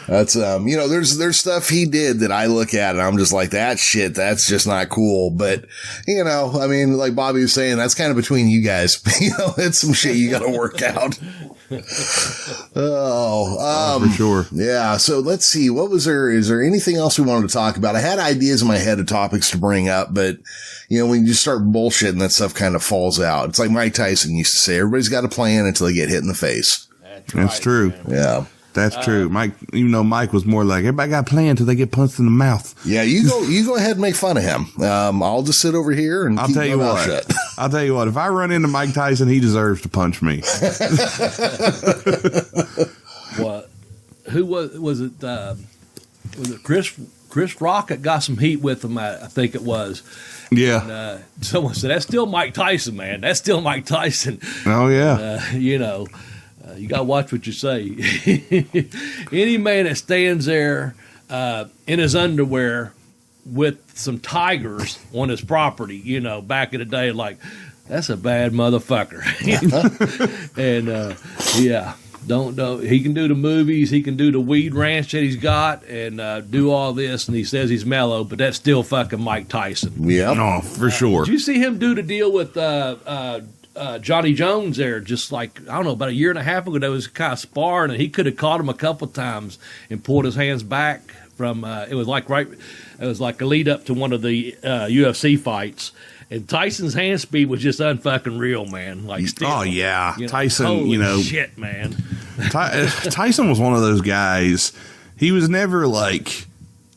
That's, there's stuff he did that I look at and I'm just like, that's just not cool. But, like Bobby was saying, that's kind of between you guys. It's some shit you got to work out. For sure. Yeah. So let's see. Is there anything else we wanted to talk about? I had ideas in my head of topics to bring up, but when you just start bullshitting, that stuff kind of falls out. It's like Mike Tyson used to say, everybody's got a plan until they get hit in the face. That's true. Man. Yeah. That's true. Mike, Mike was more like, everybody got a plan until they get punched in the mouth. Yeah, you go ahead and make fun of him. I'll just sit over here and keep my mouth shut. I'll tell you what, if I run into Mike Tyson, he deserves to punch me. What? Who was it? Was it Chris Rock that got some heat with him? I think it was. Yeah. And, someone said, that's still Mike Tyson, man. That's still Mike Tyson. Oh, yeah. You got to watch what you say. Any man that stands there in his underwear with some tigers on his property, back in the day, like, that's a bad motherfucker. And, don't. He can do the movies. He can do the weed ranch that he's got and do all this. And he says he's mellow, but that's still fucking Mike Tyson. Yeah. No, for sure. Did you see him do the deal with Johnny Jones there, just like, I don't know, about a year and a half ago, they was kind of sparring, and he could have caught him a couple times and pulled his hands back from, it was like a lead up to one of the UFC fights. And Tyson's hand speed was just unfucking real, man. Like, still, oh, yeah. Tyson, holy shit, man. Tyson was one of those guys. He was never like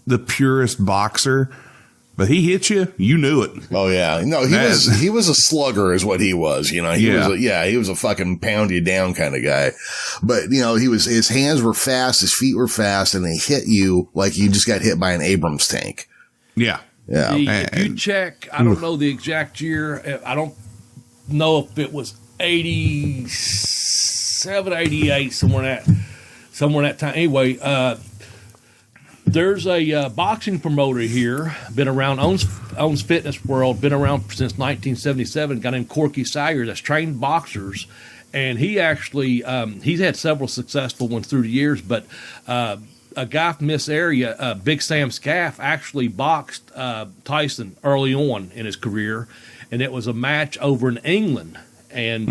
the purest boxer, but he hit you, you knew it. Oh yeah, no, he was a slugger, is what he was. He was a fucking pound you down kind of guy. But his hands were fast, his feet were fast, and they hit you like you just got hit by an Abrams tank. Yeah, yeah. If you check, I don't know the exact year. I don't know if it was 87, 88, somewhere in that time. Anyway. There's a boxing promoter here, been around, owns Fitness World, been around since 1977, a guy named Corky Sire that's trained boxers. And he actually, he's had several successful ones through the years, but a guy from this area, Big Sam Scaff, actually boxed Tyson early on in his career. And it was a match over in England. And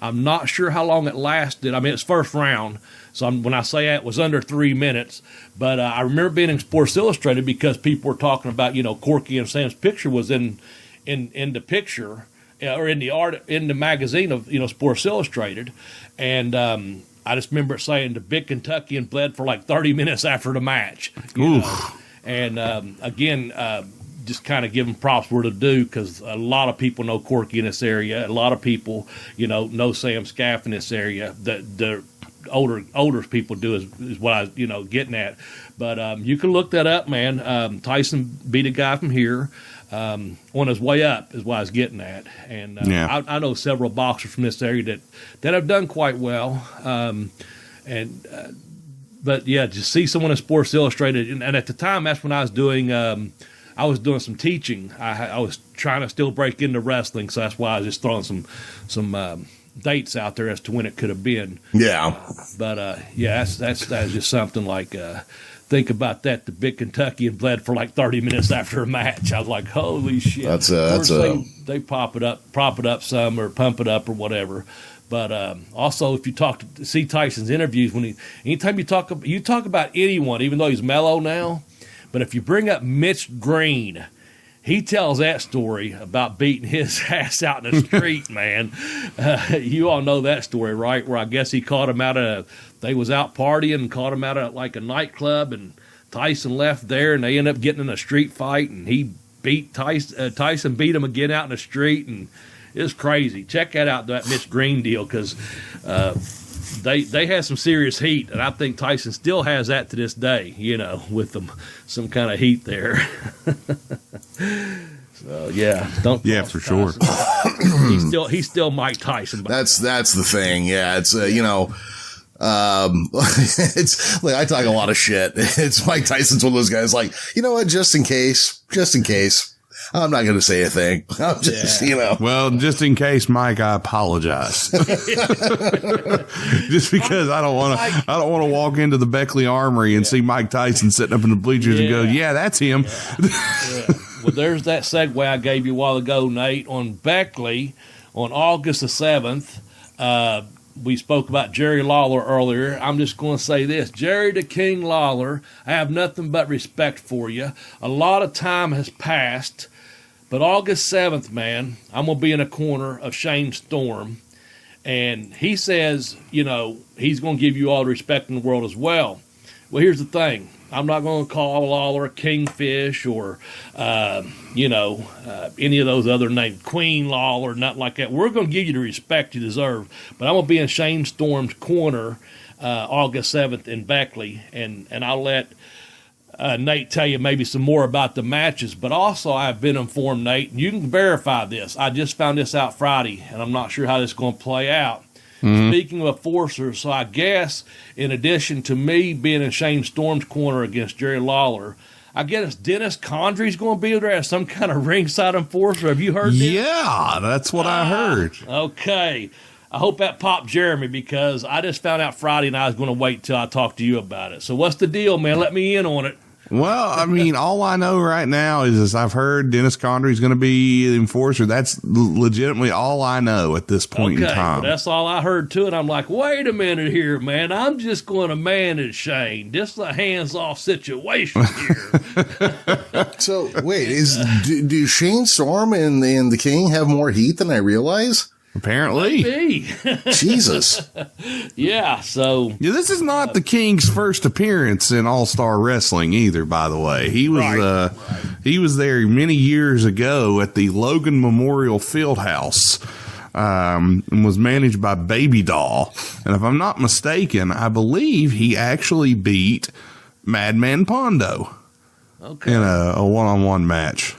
I'm not sure how long it lasted. I mean, it's first round. So when I say that, it was under 3 minutes. But I remember being in Sports Illustrated because people were talking about, Corky and Sam's picture was in the picture or in the magazine of, Sports Illustrated. And I just remember it saying the big Kentuckian bled for like 30 minutes after the match. And again, just kind of give them props where to do because a lot of people know Corky in this area. A lot of people, know Sam Scaff in this area. The older people do is what I was, getting at. But you can look that up, man. Tyson beat a guy from here on his way up is what I was getting at. And I know several boxers from this area that have done quite well. And but yeah, just see someone in Sports Illustrated, and at the time, that's when I was doing some teaching. I was trying to still break into wrestling, so that's why I was just throwing some dates out there as to when it could have been. Yeah, but yeah, that's just something like. Think about that. The Big Kentuckian bled for like 30 minutes after a match. I was like, holy shit. They pop it up some or pump it up or whatever. But also, if you see Tyson's interviews, anytime you talk about anyone, even though he's mellow now, but if you bring up Mitch Green, he tells that story about beating his ass out in the street, man. You all know that story, right? Where I guess he caught him they was out partying and caught him out at like a nightclub, and Tyson left there, and they ended up getting in a street fight, and he beat Tyson beat him again out in the street, and it was crazy. Check that out, that Mitch Green deal, because they had some serious heat, and I think Tyson still has that to this day, with them, some kind of heat there. So yeah, for sure. He's still Mike Tyson. That's the thing. Yeah, it's it's like I talk a lot of shit. It's Mike Tyson's one of those guys. Like, you know what? Just in case, I'm not going to say a thing. I'm just, Well, just in case, Mike, I apologize. Just because I don't want to walk into the Beckley Armory and see Mike Tyson sitting up in the bleachers and go, yeah, that's him. Yeah. Well, there's that segue I gave you a while ago, Nate, on Beckley on August the 7th. We spoke about Jerry Lawler earlier. I'm just going to say this. Jerry the King Lawler, I have nothing but respect for you. A lot of time has passed, but August 7th, man, I'm going to be in a corner of Shane Storm, and he says, he's going to give you all the respect in the world as well. Well, here's the thing. I'm not going to call Lawler Kingfish or, any of those other names, Queen Lawler, nothing like that. We're going to give you the respect you deserve. But I'm going to be in Shane Storm's corner August 7th in Beckley, and I'll let Nate tell you maybe some more about the matches. But also I've been informed, Nate, and you can verify this. I just found this out Friday, and I'm not sure how this is going to play out. Mm-hmm. Speaking of enforcers, so I guess in addition to me being in Shane Storm's corner against Jerry Lawler, I guess Dennis Condry's going to be there as some kind of ringside enforcer. Have you heard this? Yeah, that's what I heard. Okay. I hope that popped Jeremy, because I just found out Friday and I was going to wait till I talk to you about it. So what's the deal, man? Let me in on it. Well, I mean, all I know right now is I've heard Dennis Condry's going to be the enforcer. That's legitimately all I know at this point in time. Well, that's all I heard too, and I'm like, wait a minute here, man. I'm just going to manage Shane. This is a hands-off situation here. So, wait, do Shane Storm and the King have more heat than I realize? Apparently. Jesus. Yeah, so. Yeah, this is not the King's first appearance in All-Star Wrestling either, by the way. He was he was there many years ago at the Logan Memorial Fieldhouse, and was managed by Baby Doll. And if I'm not mistaken, I believe he actually beat Madman Pondo in a one-on-one match.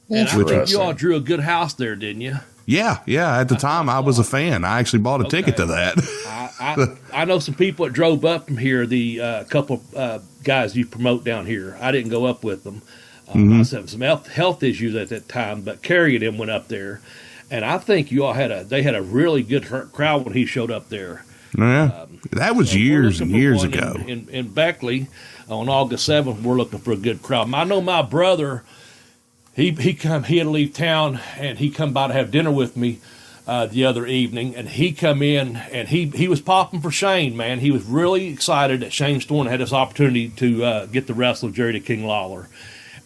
And I think you all drew a good house there, didn't you? Yeah. At the time, I was a fan. I actually bought a ticket to that. I know some people that drove up from here, the couple guys you promote down here. I didn't go up with them. I was having some health issues at that time, but Kerry and him went up there. And I think you all they had a really good crowd when he showed up there. Yeah, that was years and years ago. In Beckley on August 7th, we're looking for a good crowd. I know my brother, he had to leave town, and he come by to have dinner with me the other evening, and he come in, and he was popping for Shane, man. He was really excited that Shane Storm had this opportunity to get the wrestle of Jerry the King Lawler.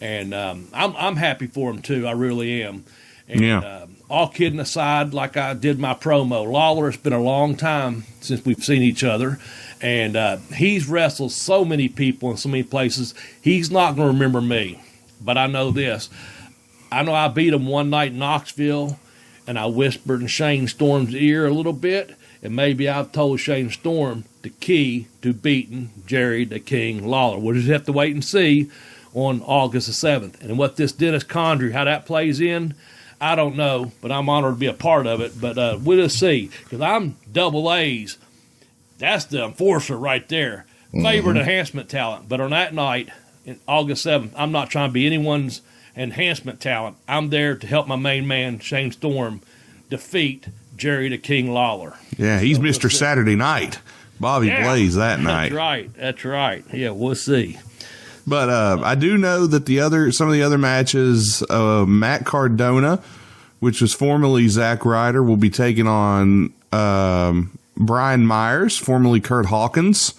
And I'm happy for him, too. I really am. And all kidding aside, like I did my promo, Lawler, it's been a long time since we've seen each other. And he's wrestled so many people in so many places, he's not going to remember me. But I know this. I know I beat him one night in Knoxville, and I whispered in Shane Storm's ear a little bit, and maybe I've told Shane Storm the key to beating Jerry the King Lawler. We'll just have to wait and see on August the 7th. And what this Dennis Condry, how that plays in, I don't know, but I'm honored to be a part of it. But we'll just see, because I'm double A's. That's the enforcer right there. favorite enhancement talent. But on that night, in August 7th, I'm not trying to be anyone's enhancement talent. I'm there to help my main man, Shane Storm, defeat Jerry the King Lawler. Yeah, he's Mr. Saturday Night. Bobby Blaze that night. That's right. Yeah, we'll see. But I do know that some of the other matches, Matt Cardona, which was formerly Zack Ryder, will be taking on Brian Myers, formerly Kurt Hawkins,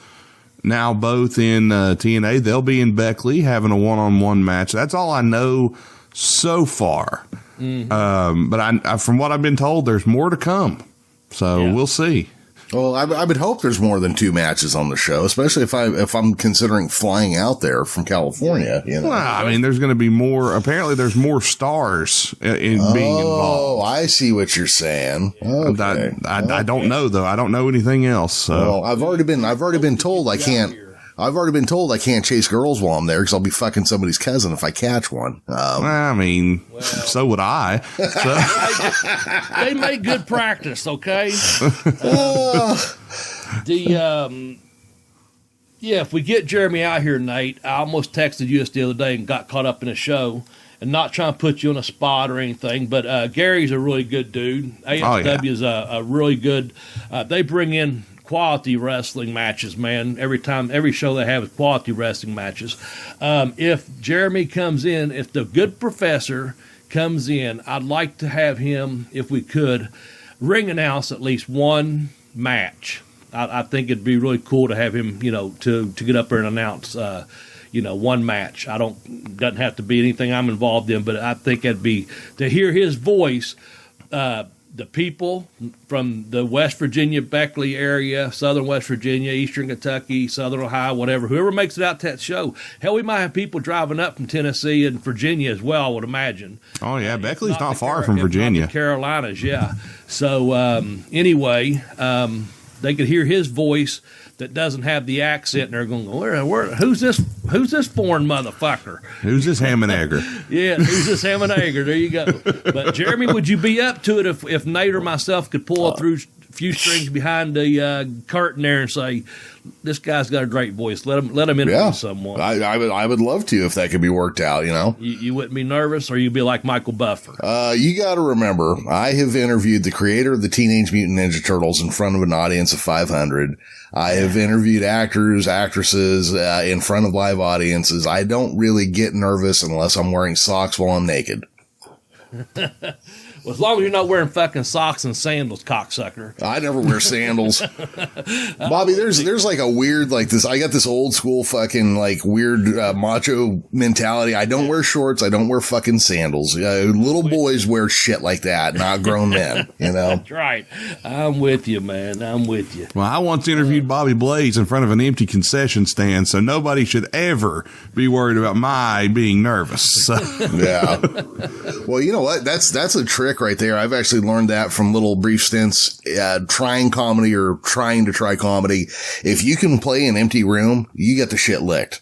now both in TNA. They'll be in Beckley having a one-on-one match. That's all I know so far. Mm-hmm. But I, from what I've been told, there's more to come. So we'll see. Well, I would hope there's more than 2 matches on the show, especially if I'm considering flying out there from California. You know? Well, I mean, there's going to be more. Apparently, there's more stars in being involved. Oh, I see what you're saying. Okay. I don't know though. I don't know anything else. So. Well, I've already been told I can't. I've already been told I can't chase girls while I'm there because I'll be fucking somebody's cousin if I catch one. I mean, so would I. So. They make good practice, okay? If we get Jeremy out here, Nate, I almost texted you the other day and got caught up in a show. And not trying to put you on a spot or anything, but Gary's a really good dude. ASW is a really good. They bring in quality wrestling matches, man. Every show they have is quality wrestling matches. If Jeremy comes in, if the good professor comes in, I'd like to have him, if we could, ring announce at least one match. I think it'd be really cool to have him, to get up there and announce, one match. Doesn't have to be anything I'm involved in, but I think it'd be to hear his voice. The people from the West Virginia, Beckley area, Southern West Virginia, Eastern Kentucky, Southern Ohio, whatever, whoever makes it out to that show. Hell, we might have people driving up from Tennessee and Virginia as well, I would imagine. Oh, yeah, Beckley's not far from Virginia. Not the Carolinas, yeah. So, anyway, they could hear his voice that doesn't have the accent, and they're going, who's this foreign motherfucker? Who's this ham and egger? Yeah, who's this ham and egger? There you go. But, Jeremy, would you be up to it if Nate or myself could pull up through a few strings behind the curtain there and say, this guy's got a great voice. Let him interview someone. I would love to if that could be worked out, You wouldn't be nervous, or you'd be like Michael Buffer? You got to remember, I have interviewed the creator of the Teenage Mutant Ninja Turtles in front of an audience of 500. I have interviewed actors, actresses in front of live audiences. I don't really get nervous unless I'm wearing socks while I'm naked. Well, as long as you're not wearing fucking socks and sandals, cocksucker. I never wear sandals. Bobby, there's like a weird, like this, I got this old school fucking like weird macho mentality. I don't wear shorts. I don't wear fucking sandals. Little boys wear shit like that, not grown men, That's right. I'm with you, man. I'm with you. Well, I once interviewed Bobby Blaze in front of an empty concession stand, so nobody should ever be worried about my being nervous. So. Yeah. Well, you know what? That's a trick right there. I've actually learned that from little brief stints trying comedy or trying to try comedy. If you can play an empty room, you get the shit licked.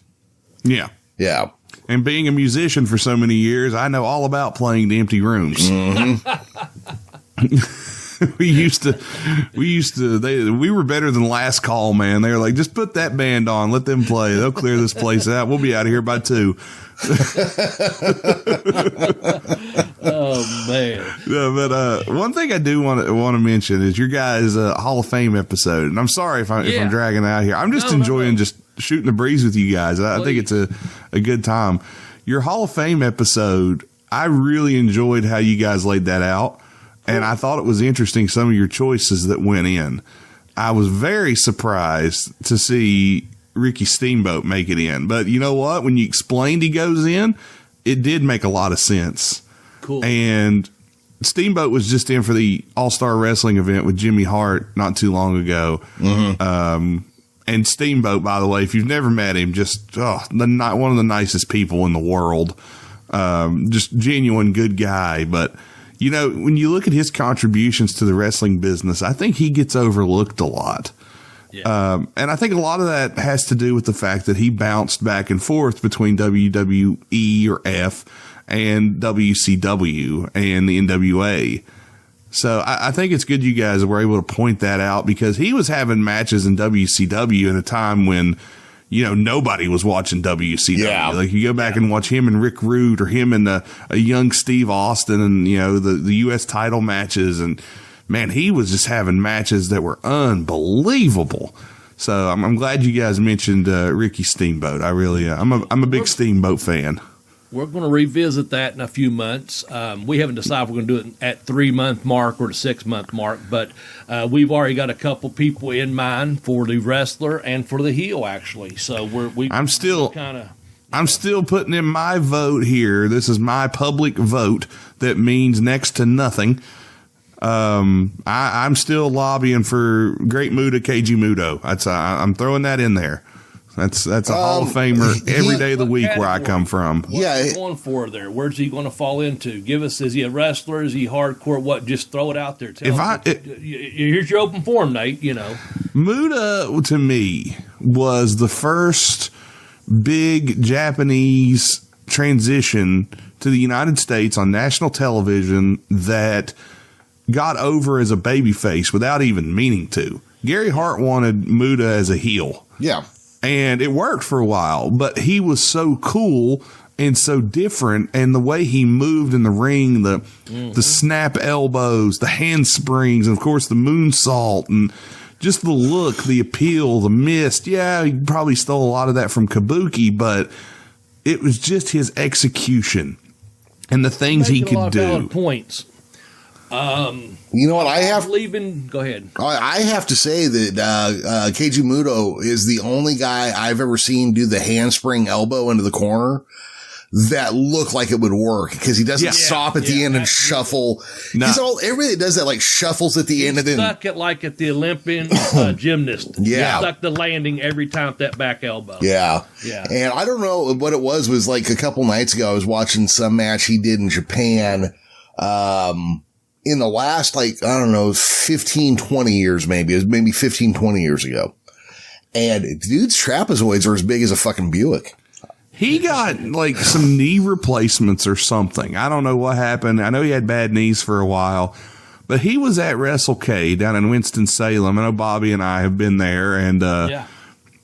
Yeah. Yeah. And being a musician for so many years, I know all about playing the empty rooms. Mm-hmm. We were better than Last Call, man. They were like, just put that band on, let them play. They'll clear this place out. We'll be out of here by 2. Oh man! Yeah, but one thing I do want to mention is your guys' Hall of Fame episode, and I'm sorry if I'm dragging out here. I'm just enjoying just shooting the breeze with you guys. I think it's a good time. Your Hall of Fame episode, I really enjoyed how you guys laid that out, and I thought it was interesting some of your choices that went in. I was very surprised to see Ricky Steamboat make it in, but you know what? When you explained he goes in, it did make a lot of sense. Cool. And Steamboat was just in for the All-Star Wrestling event with Jimmy Hart not too long ago. Mm-hmm. And Steamboat, by the way, if you've never met him, just one of the nicest people in the world. Just genuine good guy. But, when you look at his contributions to the wrestling business, I think he gets overlooked a lot. Yeah. And I think a lot of that has to do with the fact that he bounced back and forth between WWE or F and WCW and the NWA. So I think it's good you guys were able to point that out because he was having matches in WCW at a time when nobody was watching WCW. Yeah. Like you go back and watch him and Rick Rude or him and a young Steve Austin and, the U.S. title matches. And man, he was just having matches that were unbelievable. So I'm glad you guys mentioned Ricky Steamboat. I really, I'm a big Steamboat fan. We're going to revisit that in a few months. We haven't decided if we're going to do it at 3-month mark or the 6-month mark, but we've already got a couple people in mind for the wrestler and for the heel, actually. So I'm still putting in my vote here. This is my public vote that means next to nothing. I'm still lobbying for Great Muta KG Muto. I'm throwing that in there. That's a Hall of Famer every day of the week where I come from. What's he going for there? Where's he going to fall into? Give us, is he a wrestler? Is he hardcore? What? Just throw it out there. Here's your open forum, Nate, Muta, to me, was the first big Japanese transition to the United States on national television that got over as a babyface without even meaning to. Gary Hart wanted Muta as a heel. Yeah. And it worked for a while, but he was so cool and so different, and the way he moved in the ring, the snap elbows, the handsprings, and of course the moonsault, and just the look, the appeal, the mist. Yeah, he probably stole a lot of that from Kabuki, but it was just his execution and the things he could do. Valid points. You know what? Go ahead. I have to say that Keiji Muto is the only guy I've ever seen do the handspring elbow into the corner that looked like it would work, because he doesn't stop at the end and shuffle. No. Everybody that does that, like, shuffles at the end and then stuck it like at the Olympian gymnast. Yeah, stuck the landing every time with that back elbow. Yeah. And I don't know what it was like a couple nights ago I was watching some match he did in Japan. In the last, 15, 20 years, maybe. It was maybe 15, 20 years ago. And dude's trapezoids are as big as a fucking Buick. He got, some knee replacements or something. I don't know what happened. I know he had bad knees for a while. But he was at WrestleCade down in Winston-Salem. I know Bobby and I have been there. And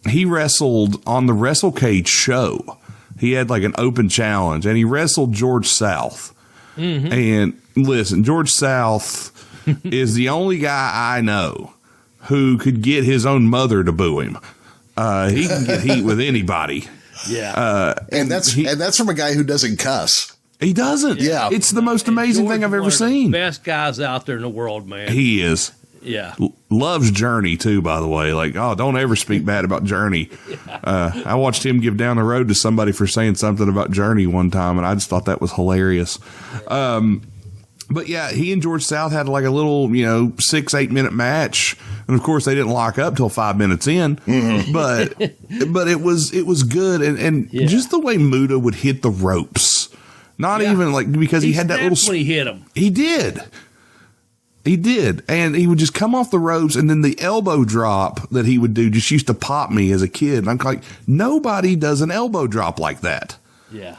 he wrestled on the WrestleCade show. He had, an open challenge. And he wrestled George South. Mm-hmm. And listen, George South is the only guy I know who could get his own mother to boo him. He can get heat with anybody. Yeah. And that's from a guy who doesn't cuss. He doesn't. Yeah. It's the most amazing thing I've ever seen. Best guys out there in the world, man. He is. Yeah. Loves Journey too, by the way. Don't ever speak bad about Journey. I watched him give Down the Road to somebody for saying something about Journey one time, and I just thought that was hilarious. But yeah, he and George South had a little, 6-8 minute match. And of course they didn't lock up till 5 minutes in, but it was good. And just the way Muta would hit the ropes, not even because he had that little, when he hit him. He did. And he would just come off the ropes, and then the elbow drop that he would do just used to pop me as a kid. And I'm like, nobody does an elbow drop like that. Yeah.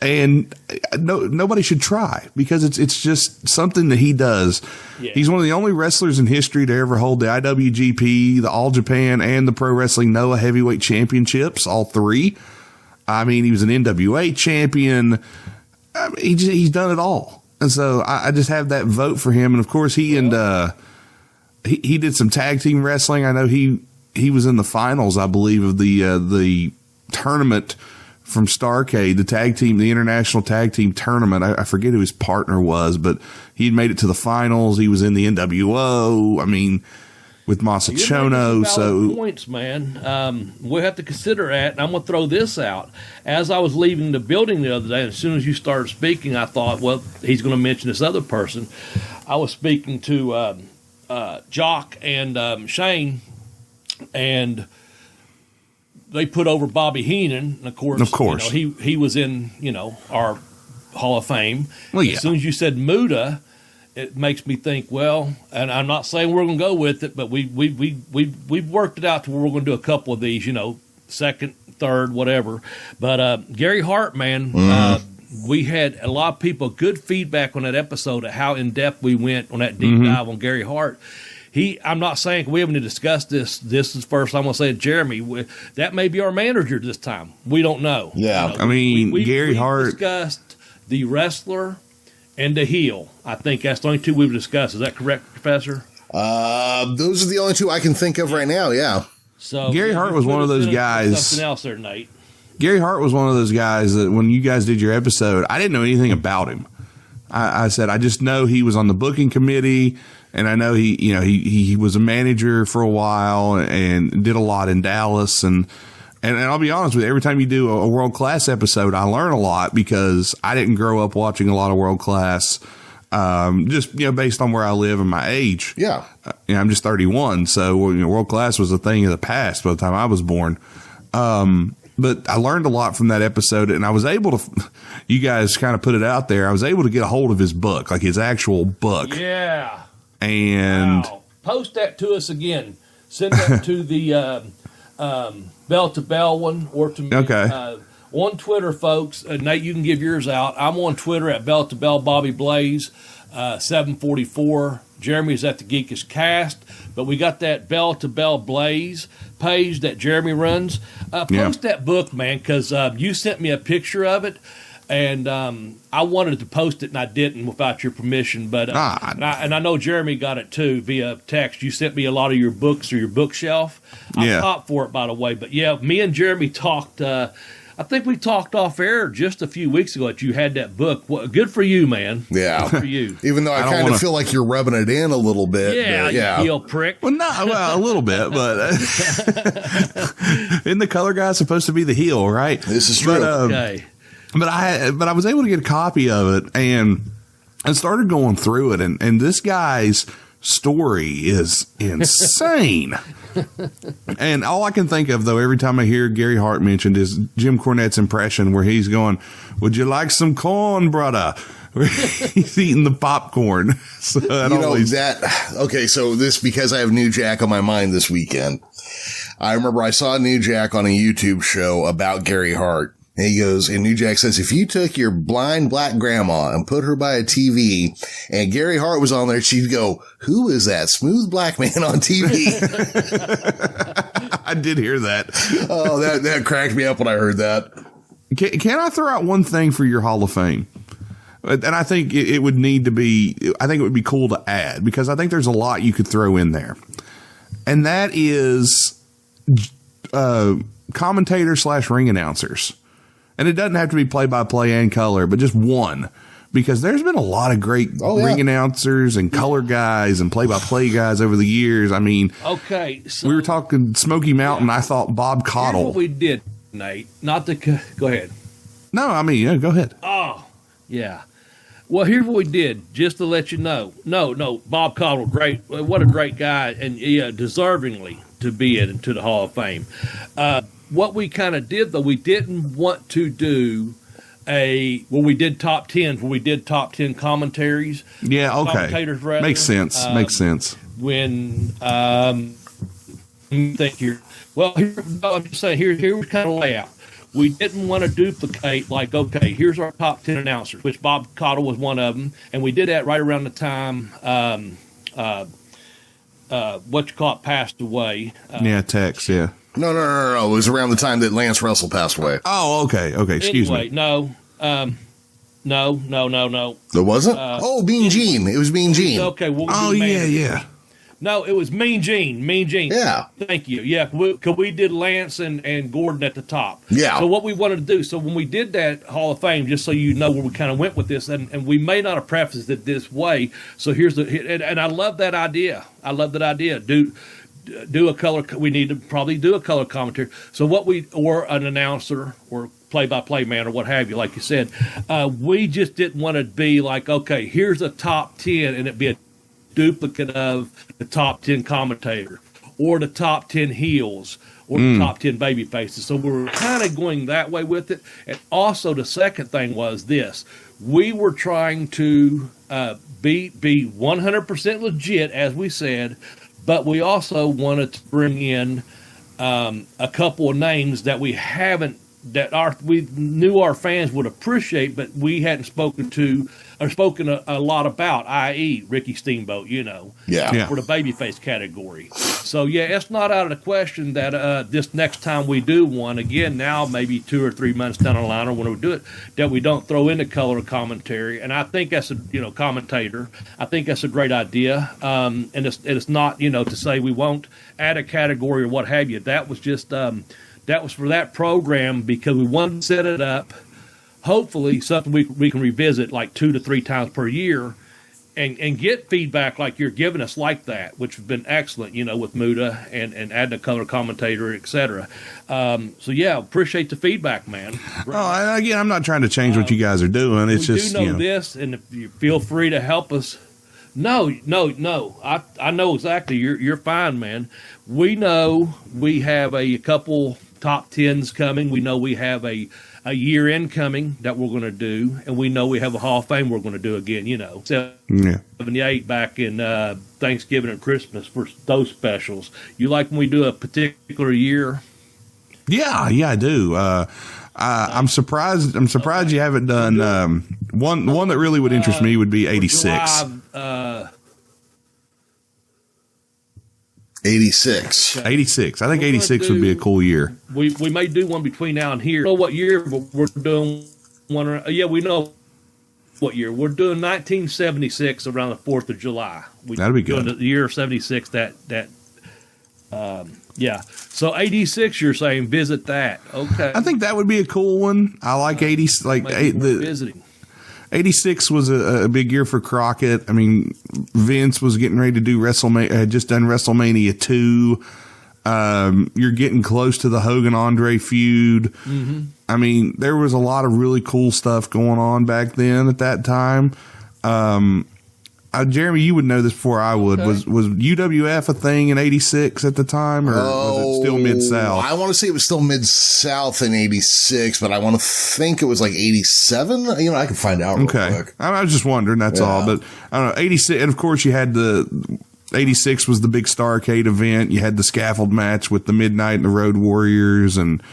And nobody should try, because it's just something that he does. Yeah. He's one of the only wrestlers in history to ever hold the IWGP, the All Japan, and the Pro Wrestling Noah Heavyweight Championships, all three. I mean, he was an NWA champion. I mean, he's done it all. And so I just have that vote for him. And of course, he did some tag team wrestling. I know he was in the finals, I believe, of the tournament from Starrcade, the international tag team tournament. I forget who his partner was, but he had made it to the finals. He was in the NWO. I mean, with Masachono. So points, man. We'll have to consider that. And I'm going to throw this out. As I was leaving the building the other day, as soon as you started speaking, I thought, well, he's going to mention this other person. I was speaking to Jock and Shane, and they put over Bobby Heenan. And of course. He was in, our Hall of Fame. Well, yeah. As soon as you said Muta, it makes me think, well, and I'm not saying we're going to go with it, but we've worked it out to where we're going to do a couple of these, second, third, whatever. But Gary Hart, man, we had a lot of people, good feedback on that episode of how in-depth we went on that deep dive on Gary Hart. I'm not saying we haven't discussed this. This is first. I'm going to say, Jeremy, that may be our manager this time. We don't know. Yeah. You know, I mean, we Gary Hart discussed the wrestler and the heel. I think that's the only two we've discussed. Is that correct, Professor? Those are the only two I can think of right now. Yeah. So Gary Hart was one of those guys. Something else there, Nate. Gary Hart was one of those guys that when you guys did your episode, I didn't know anything about him. I said, I just know he was on the booking committee, and I know he was a manager for a while and did a lot in Dallas. And I'll be honest with you, every time you do a world class episode, I learn a lot because I didn't grow up watching a lot of world class. Just, based on where I live and my age. Yeah. I'm just 31. So, world class was a thing of the past by the time I was born. But I learned a lot from that episode, and I was able to, you guys kind of put it out there, I was able to get a hold of his book, like his actual book. Yeah. And post that to us again. Send that to the Bell to Bell one or to me. Okay. On Twitter, folks. Nate, you can give yours out. I'm on Twitter at Bell to Bell Bobby Blaze 744. Jeremy's at the Geekish Cast, but we got that Bell to Bell Blaze page that Jeremy runs. Post that book, man, because you sent me a picture of it, and I wanted to post it, and I didn't without your permission. But and I know Jeremy got it too via text. You sent me a lot of your books or your bookshelf. I'm top for it, by the way. But yeah, me and Jeremy talked. I think we talked off air just a few weeks ago that you had that book. Well, good for you, man. Yeah. Good for you. Even though I kind of feel like you're rubbing it in a little bit. Yeah, you heel prick. Well, a little bit, but isn't the color guy supposed to be the heel, right? This is true. But, Okay. But I was able to get a copy of it and I started going through it, and this guy's story is insane. And all I can think of, though, every time I hear Gary Hart mentioned is Jim Cornette's impression where he's going, "Would you like some corn, brother?" He's eating the popcorn. So okay, so this, because I have New Jack on my mind this weekend. I remember I saw New Jack on a YouTube show about Gary Hart. And he goes, and New Jack says, if you took your blind black grandma and put her by a TV and Gary Hart was on there, she'd go, "Who is that smooth black man on TV?" I did hear that. Oh, that cracked me up when I heard that. Can I throw out one thing for your Hall of Fame? And I think it would need to be, I think it would be cool to add, because I think there's a lot you could throw in there. And that is commentators / ring announcers. And it doesn't have to be play-by-play and color, but just one. Because there's been a lot of great ring announcers and color guys and play-by-play guys over the years. I mean, okay, so we were talking Smoky Mountain. I thought Bob Cottle. Here's what we did, Nate. Not to go ahead. No, I mean, go ahead. Oh, yeah. Well, here's what we did, just to let you know. No, Bob Cottle, great. What a great guy, and deservingly to be into the Hall of Fame. What we kind of did, though, we didn't want to do we did top 10s, where we did top 10 commentaries. Yeah, okay. Commentators, rather. Makes sense. Makes sense. When, think here. Well, I'm just saying, here was kind of layout. We didn't want to duplicate, like, okay, here's our top 10 announcers, which Bob Cottle was one of them. And we did that right around the time, passed away. Tex, yeah. No. It was around the time that Lance Russell passed away. Oh, okay. Excuse me. No. No. It wasn't? Mean Gene. It was Mean Gene. Okay. Yeah. No, it was Mean Gene. Yeah. Thank you. Yeah, because we did Lance and Gordon at the top. Yeah. So what we wanted to do, so when we did that Hall of Fame, just so you know where we kind of went with this, and we may not have prefaced it this way. So here's and I love that idea. Do a color. We need to probably do a color commentary. So or an announcer or play-by-play man or what have you, like you said. We just didn't want to be like, okay, here's a top 10, and it'd be a duplicate of the top 10 commentator or the top 10 heels or the top 10 baby faces. So we were kind of going that way with it. And also the second thing was this. We were trying to be 100% legit, as we said, but we also wanted to bring in a couple of names that we haven't we knew our fans would appreciate, but we hadn't spoken a lot about, i.e. Ricky Steamboat, Yeah. for the babyface category. So yeah, it's not out of the question that this next time we do one again, now maybe 2 or 3 months down the line, or when we do it, that we don't throw in the color commentary. And I think that's commentator. I think that's a great idea. And it's not to say we won't add a category or what have you. That was just that was for that program because we wanted to set it up. Hopefully, something we can revisit like 2 to 3 times per year, and get feedback like you're giving us like that, which has been excellent, with Muda and adding a color commentator, etc. So yeah, appreciate the feedback, man. Oh, again, I'm not trying to change what you guys are doing. It's we just do know this, and if you feel free to help us. No. I know exactly. You're fine, man. We know we have a couple top 10s coming. We know we have a year end coming that we're going to do, and we know we have a Hall of Fame we're going to do again, 78 back in Thanksgiving and Christmas for those specials. You like when we do a particular year? Yeah, I do. I'm surprised you haven't done one that really would interest me would be 86. 86. 86. I think 86 would be a cool year. We may do one between now and here. I don't know what year, but we're doing one. Yeah, we know what year. We're doing 1976 around the 4th of July. That'd be good. The year of 76. Yeah. So 86, you're saying visit that. Okay. I think that would be a cool one. I like 80. Visiting. 86 was a big year for Crockett. I mean, Vince was getting ready to do WrestleMania, had just done WrestleMania 2. You're getting close to the Hogan-Andre feud. Mm-hmm. I mean, there was a lot of really cool stuff going on back then at that time. Jeremy, you would know this before I would. Okay. Was UWF a thing in 86 at the time, or was it still Mid-South? I want to say it was still Mid-South in 86, but I want to think it was like 87. I can find out real quick. I was just wondering, that's all. But I don't know, 86, and of course you had 86 was the big Starrcade event. You had the scaffold match with the Midnight and the Road Warriors, and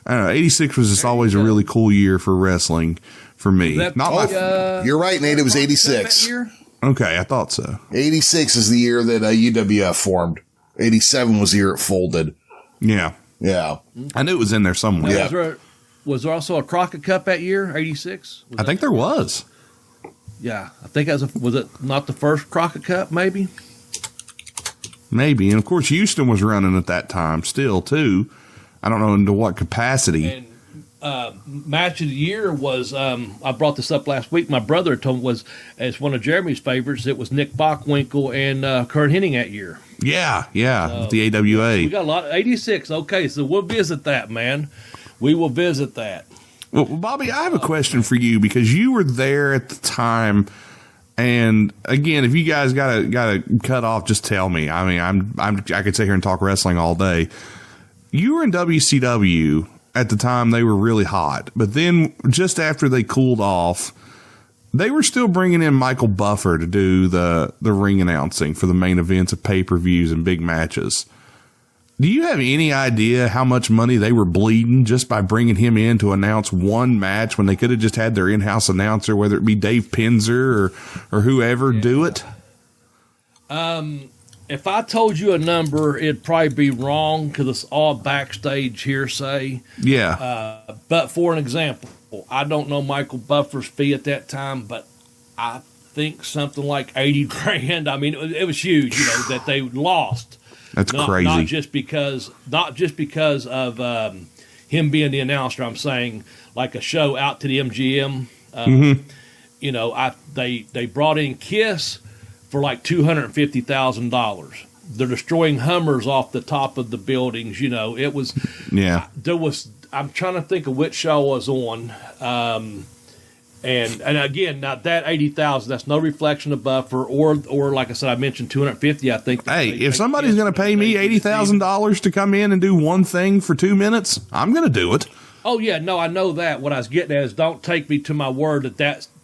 I don't know, 86 was just always a really cool year for wrestling for me. You're right, Nate. It was 86. That year? Okay, I thought so. 86 is the year that UWF formed. 87 was the year it folded. Yeah. I knew it was in there somewhere. Yeah. Was there also a Crockett Cup that year, 86? I think there was. Yeah, I think was it not the first Crockett Cup, maybe? Maybe. And, of course, Houston was running at that time still, too. I don't know into what capacity. And match of the year was, I brought this up last week, my brother told me as one of Jeremy's favorites, it was Nick Bockwinkel and Kurt Hennig that year. Yeah, with the AWA. We got a lot, 86, okay, so we'll visit that, man. We will visit that. Well, Bobby, I have a question for you because you were there at the time, and again, if you guys gotta cut off, just tell me. I mean, I could sit here and talk wrestling all day. You were in WCW at the time. They were really hot, but then just after they cooled off, they were still bringing in Michael Buffer to do the ring announcing for the main events of pay-per-views and big matches. Do you have any idea how much money they were bleeding just by bringing him in to announce one match when they could have just had their in-house announcer, whether it be Dave Penzer or whoever, do it? If I told you a number, it'd probably be wrong because it's all backstage hearsay. Yeah. But for an example, I don't know Michael Buffer's fee at that time, but I think something like $80,000. I mean, it was huge, that they lost. That's crazy. Not just because of him being the announcer. I'm saying like a show out to the MGM. They brought in Kiss for like $250,000. They're destroying Hummers off the top of the buildings. It was. Yeah. There was. I'm trying to think of which show I was on. And again, now that 80,000, that's no reflection of Buffer or like I said, I mentioned 250. I think. Hey, if somebody's going to pay me $80,000 to come in and do one thing for 2 minutes, I'm going to do it. Oh yeah, no, I know that. What I was getting at is, don't take me to my word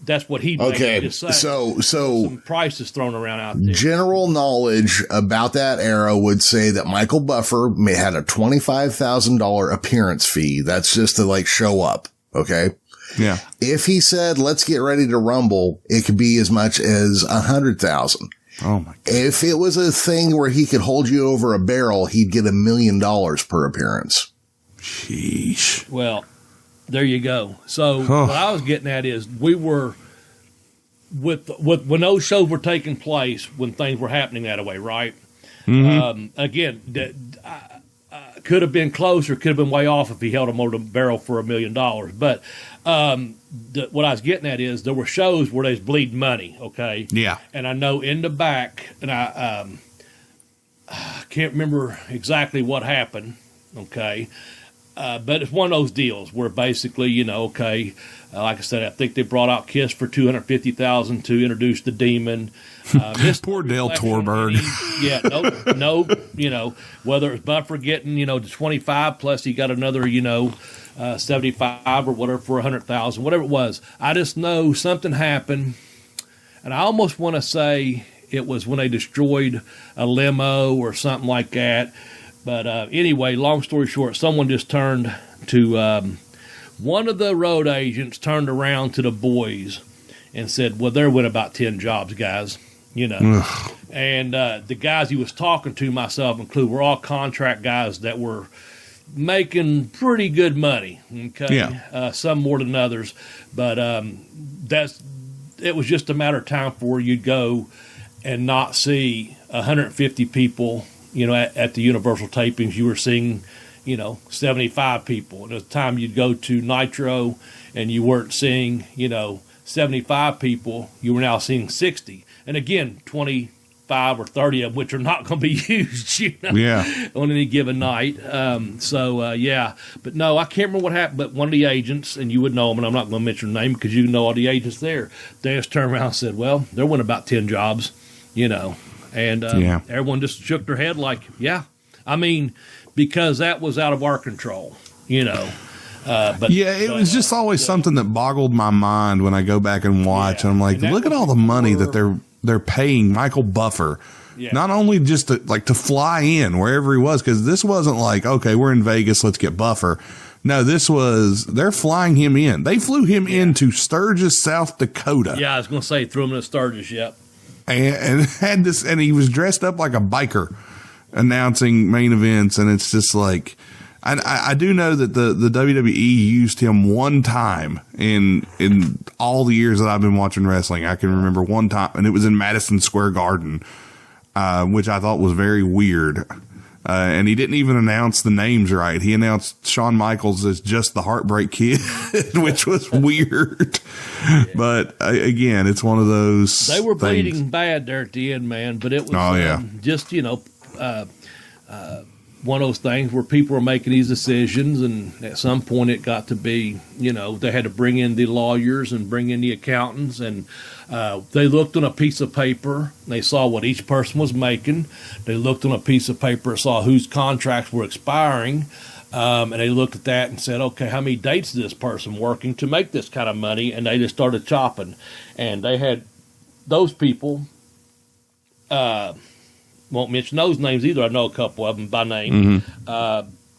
That's what he Okay, just saying. so some prices thrown around out there. General knowledge about that era would say that Michael Buffer had a $25,000 appearance fee. That's just to like show up. Okay. Yeah. If he said, let's get ready to rumble, it could be as much as 100,000. Oh my God. If it was a thing where he could hold you over a barrel, he'd get $1 million per appearance. Sheesh. Well, there you go. So what I was getting at is we were with when those shows were taking place, when things were happening that way, right? Mm-hmm. Again, could have been closer, could have been way off if he held him over the barrel for $1 million. But what I was getting at is there were shows where they was bleeding money, okay? Yeah. And I know in the back, and I can't remember exactly what happened, okay? But it's one of those deals where basically, like I said, I think they brought out Kiss for $250,000 to introduce the Demon. Poor Dale Torberg. Whether it's Buffer getting, the 25 plus he got another, 75 or whatever for 100,000, whatever it was. I just know something happened, and I almost want to say it was when they destroyed a limo or something like that. But anyway, long story short, someone just turned to one of the road agents turned around to the boys and said, well, there went about 10 jobs, guys, And the guys he was talking to, myself included, were all contract guys that were making pretty good money, okay? Yeah. Some more than others. But it was just a matter of time before you'd go and not see 150 people, at the Universal tapings. You were seeing, 75 people. And at the time you'd go to Nitro and you weren't seeing, 75 people, you were now seeing 60. And again, 25 or 30 of which are not going to be used, on any given night. But no, I can't remember what happened, but one of the agents, and you would know him, and I'm not going to mention the name because you know all the agents there, they just turned around and said, well, there went about 10 jobs, And everyone just shook their head like, because that was out of our control, But it was just always something that boggled my mind when I go back and watch. And I'm like, look at all the money that they're paying Michael Buffer. Yeah. Not only just to fly in wherever he was, because this wasn't like, okay, we're in Vegas, let's get Buffer. No, they're flying him in. They flew him into Sturgis, South Dakota. Yeah, I was going to say, threw him in Sturgis, yep. And had this, and he was dressed up like a biker announcing main events. And it's just like, I do know that the WWE used him one time in all the years that I've been watching wrestling. I can remember one time, and it was in Madison Square Garden, which I thought was very weird. And he didn't even announce the names right. He announced Shawn Michaels as just the Heartbreak Kid, which was weird. Yeah. But again, it's one of those. They were bleeding bad there at the end, man. But it was just one of those things where people were making these decisions, and at some point it got to be, they had to bring in the lawyers and bring in the accountants, and they looked on a piece of paper. They saw what each person was making. They looked on a piece of paper, saw whose contracts were expiring, and they looked at that and said, okay, how many dates is this person working to make this kind of money? And they just started chopping. And they had those people, won't mention those names either. I know a couple of them by name,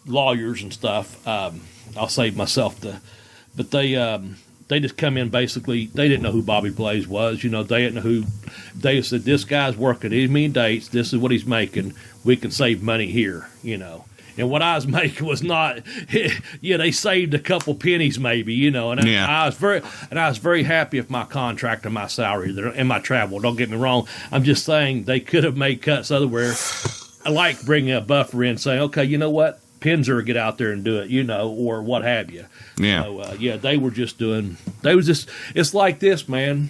lawyers and stuff. I'll save myself but they just come in basically. They didn't know who Bobby Blaze was. They didn't know who. They said, this guy's working these many dates. This is what he's making. We can save money here. And what I was making was not. They saved a couple pennies maybe. I was very happy with my contract and my salary and my travel. Don't get me wrong. I'm just saying they could have made cuts otherwhere. I like bringing a Buffer in, saying, okay, you know what, Pinzer, get out there and do it, or what have you. Yeah. So, they were just doing. It's like this, man.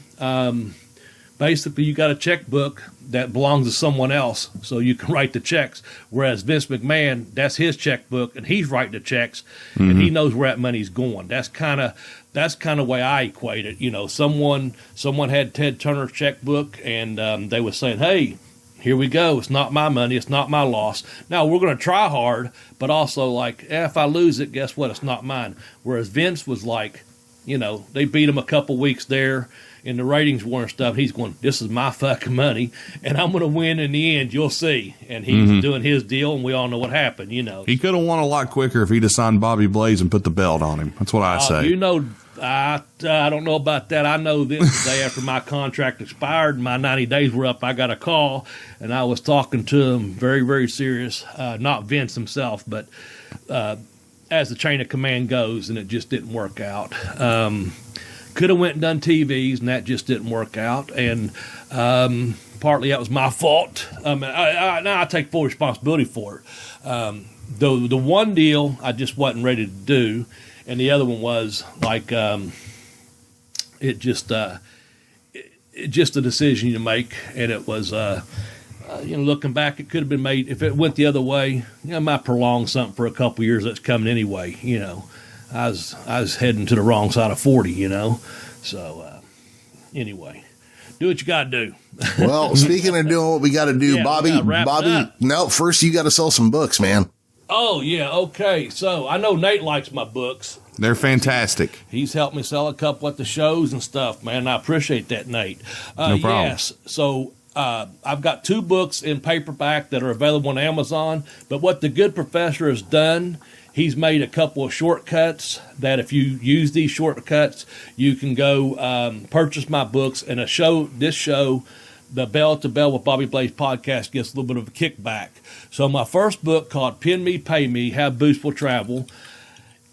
Basically, you got a checkbook that belongs to someone else, so you can write the checks. Whereas Vince McMahon, that's his checkbook, and he's writing the checks, and he knows where that money's going. That's kind of the way I equate it. Someone had Ted Turner's checkbook, and they were saying, "Hey, here we go. It's not my money. It's not my loss. Now we're going to try hard, but also if I lose it, guess what? It's not mine." Whereas Vince was like, they beat him a couple weeks there in the ratings war and stuff. He's going, this is my fucking money, and I'm going to win in the end. You'll see. And he's doing his deal, and we all know what happened, He could have won a lot quicker if he'd have signed Bobby Blaze and put the belt on him. That's what I say. I don't know about that. I know this the day after my contract expired and my 90 days were up, I got a call, and I was talking to him very, very serious. Not Vince himself, but as the chain of command goes, and it just didn't work out. Could have went and done TVs, and that just didn't work out. And partly that was my fault. Now I take full responsibility for it. The one deal I just wasn't ready to do, and the other one was like it just a decision you make, and it was looking back, it could have been made if it went the other way. I might prolong something for a couple of years that's coming anyway. I was heading to the wrong side of 40. So anyway, do what you got to do. Well, speaking of doing what we got to do, Bobby, no, first you got to sell some books, man. Oh, yeah, okay. So I know Nate likes my books. They're fantastic. He's helped me sell a couple at the shows and stuff, man. And I appreciate that, Nate. No problem. Yes, so I've got 2 books in paperback that are available on Amazon. But what the good professor has done, he's made a couple of shortcuts that if you use these shortcuts, you can go purchase my books. And this show, the Bell to Bell with Bobby Blaze podcast, gets a little bit of a kickback. So my first book, called Pin Me, Pay Me, Have Boostful Travel,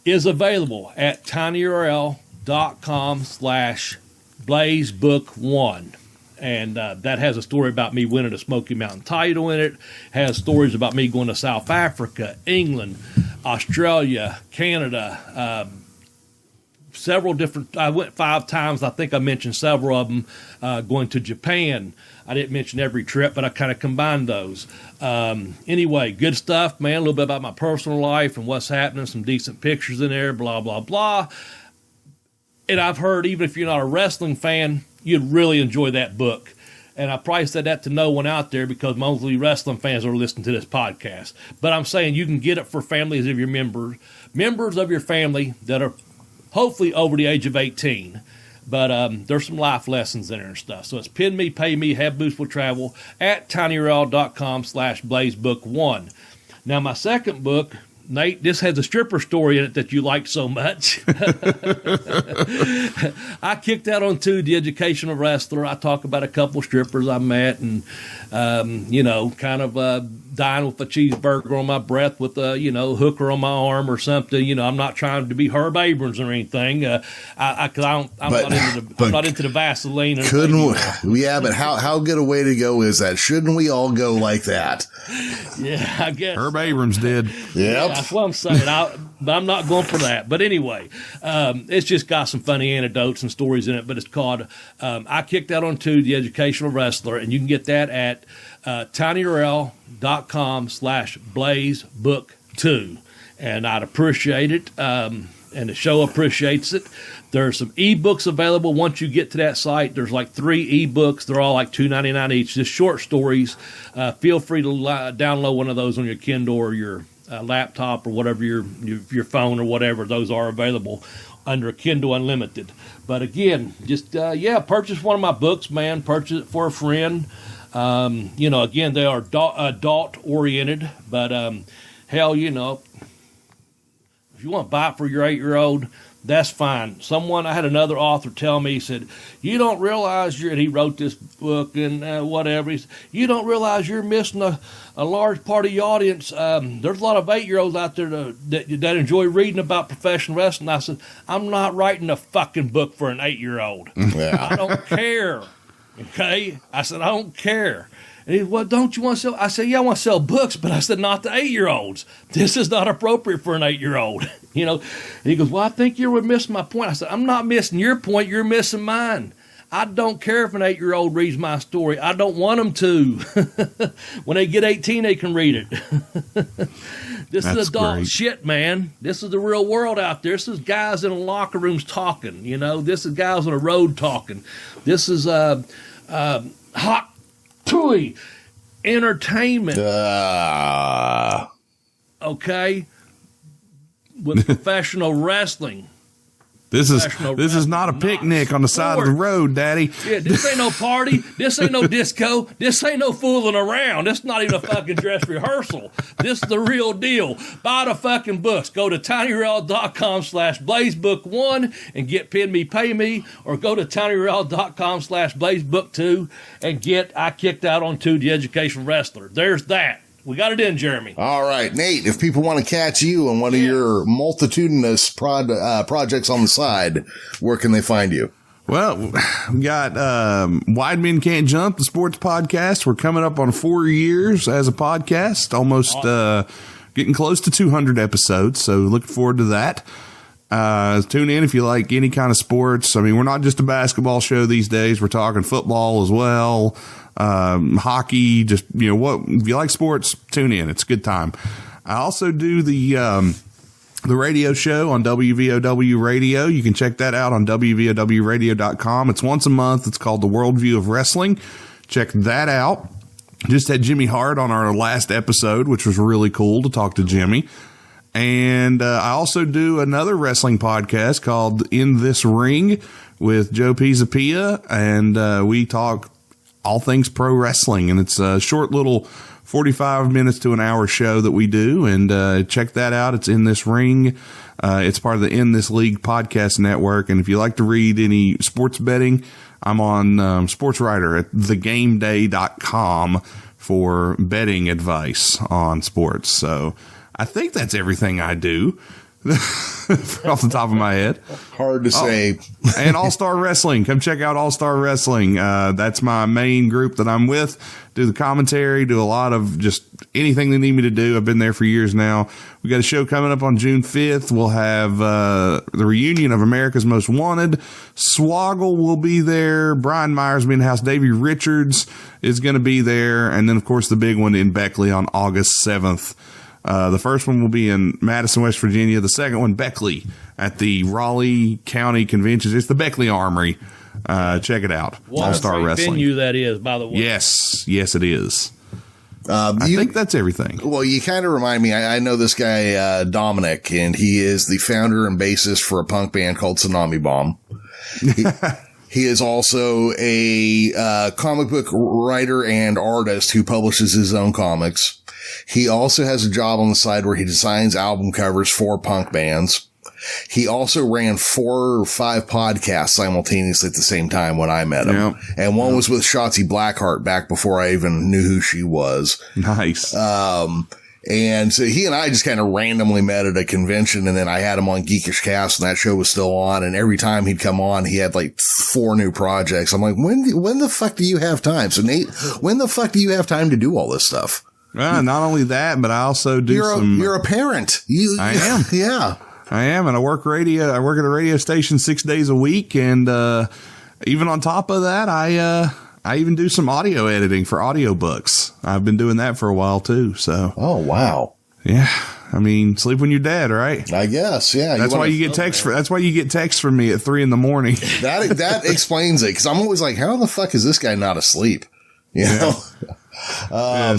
is available at tinyurl.com/blazebook1. And that has a story about me winning a Smoky Mountain title in it. Has stories about me going to South Africa, England, Australia, Canada, several different. I went 5 times. I think I mentioned several of them. Going to Japan. I didn't mention every trip, but I kind of combined those. Anyway, good stuff, man. A little bit about my personal life and what's happening. Some decent pictures in there. Blah blah blah. And I've heard, even if you're not a wrestling fan, you'd really enjoy that book. And I probably said that to no one out there because mostly wrestling fans are listening to this podcast. But I'm saying you can get it for families of your members of your family that are hopefully over the age of 18. But there's some life lessons in there and stuff. So it's Pin Me, Pay Me, Have Boostful Travel at tinyurl.com/blazebook1. Now, my second book, Nate, this has a stripper story in it that you like so much. I kicked out on 2, The Educational Wrestler. I talk about a couple strippers I met and, kind of dying with a cheeseburger on my breath with a, hooker on my arm or something. I'm not trying to be Herb Abrams or anything. I'm not into the Vaseline. But how good a way to go is that? Shouldn't we all go like that? Yeah, I guess. Herb Abrams did. Yep. Yeah, that's what I'm saying. But I'm not going for that. But anyway, it's just got some funny anecdotes and stories in it. But it's called I Kicked Out on 2, The Educational Wrestler. And you can get that at tinyurl.com/blazebook2. And I'd appreciate it. And the show appreciates it. There's some ebooks available. Once you get to that site, there's like 3 ebooks. They're all like $2.99 each. Just short stories. Feel free to download one of those on your Kindle or your laptop or whatever your phone or whatever. Those are available under Kindle Unlimited. But again, just purchase one of my books, man. Purchase it for a friend. Again, they are adult oriented, but hell, if you want to buy it for your 8-year-old, that's fine. I had another author tell me, he said, you don't realize and he wrote this book and whatever. He said, you don't realize you're missing a large part of your audience. There's a lot of 8-year-olds out there that enjoy reading about professional wrestling. I said, I'm not writing a fucking book for an 8-year-old. Yeah. I don't care. Okay? I said, I don't care. And he said, well, don't you want to sell? I said, yeah, I want to sell books, but I said, not to 8-year-olds. This is not appropriate for an 8-year-old. And he goes, well, I think you would miss my point. I said, I'm not missing your point. You're missing mine. I don't care if an 8-year-old reads my story. I don't want them to. When they get 18, they can read it. This is adult shit, man. This is the real world out there. This is guys in locker rooms talking. This is guys on the road talking. This is hot toy entertainment. Okay? With professional wrestling. This is not a picnic on the side of the road, Daddy. Yeah, this ain't no party. This ain't no disco. This ain't no fooling around. This not even a fucking dress rehearsal. This is the real deal. Buy the fucking books. Go to tinyurl.com/blazebook1 and get Pin Me, Pay Me, or go to tinyurl.com/blazebook2 and get I Kicked Out on 2, The Education Wrestler. There's that. We got it in, Jeremy. All right, Nate, if people want to catch you on one of your multitudinous projects on the side, where can they find you? Well, we got Widemen Can't Jump, the sports podcast. We're coming up on 4 years as a podcast, almost getting close to 200 episodes, so looking forward to that. Tune in if you like any kind of sports. I mean, we're not just a basketball show these days. We're talking football as well. Hockey, just, what, if you like sports, tune in. It's a good time. I also do the radio show on WVOW Radio. You can check that out on WVOWradio.com. It's once a month. It's called The Worldview of Wrestling. Check that out. Just had Jimmy Hart on our last episode, which was really cool to talk to Jimmy. And I also do another wrestling podcast called In This Ring with Joe Pizzapia, and we talk all things pro wrestling, and it's a short little 45 minutes to an hour show that we do, and check that out. It's In This Ring. It's part of the In This League podcast network, and if you like to read any sports betting, I'm on Sports Writer at thegameday.com for betting advice on sports. So I think that's everything I do. Off the top of my head. Hard to say. And All-Star Wrestling. Come check out All-Star Wrestling. That's my main group that I'm with. Do the commentary, do a lot of just anything they need me to do. I've been there for years now. We got a show coming up on June 5th. We'll have the reunion of America's Most Wanted. Swoggle will be there. Brian Myers will be in the house. Davey Richards is going to be there. And then, of course, the big one in Beckley on August 7th. The first one will be in Madison, West Virginia. The second one, Beckley, at the Raleigh County Convention. It's the Beckley Armory. Check it out. All-Star Wrestling. Venue that is, by the way. Yes, it is. I think that's everything. Well, you kind of remind me. I know this guy, Dominic, and he is the founder and bassist for a punk band called Tsunami Bomb. He is also a comic book writer and artist who publishes his own comics. He also has a job on the side where he designs album covers for punk bands. He also ran 4 or 5 podcasts simultaneously at the same time when I met him. Yep. And one was with Shotzi Blackheart back before I even knew who she was. Nice. And so he and I just kind of randomly met at a convention, and then I had him on Geekish Cast, and that show was still on. And every time he'd come on, he had like 4 new projects. I'm like, when the fuck do you have time? So Nate, when the fuck do you have time to do all this stuff? Not only that, but I also do You're a parent. I am. Yeah. I am, and I work radio. I work at a radio station 6 days a week, and even on top of that, I even do some audio editing for audiobooks. I've been doing that for a while too. So. Oh wow. Yeah. I mean, sleep when you're dead, right? I guess. Yeah. That's why you get texts that's why you get texts from me at 3 a.m. That explains it, because I'm always like, how the fuck is this guy not asleep? You know. I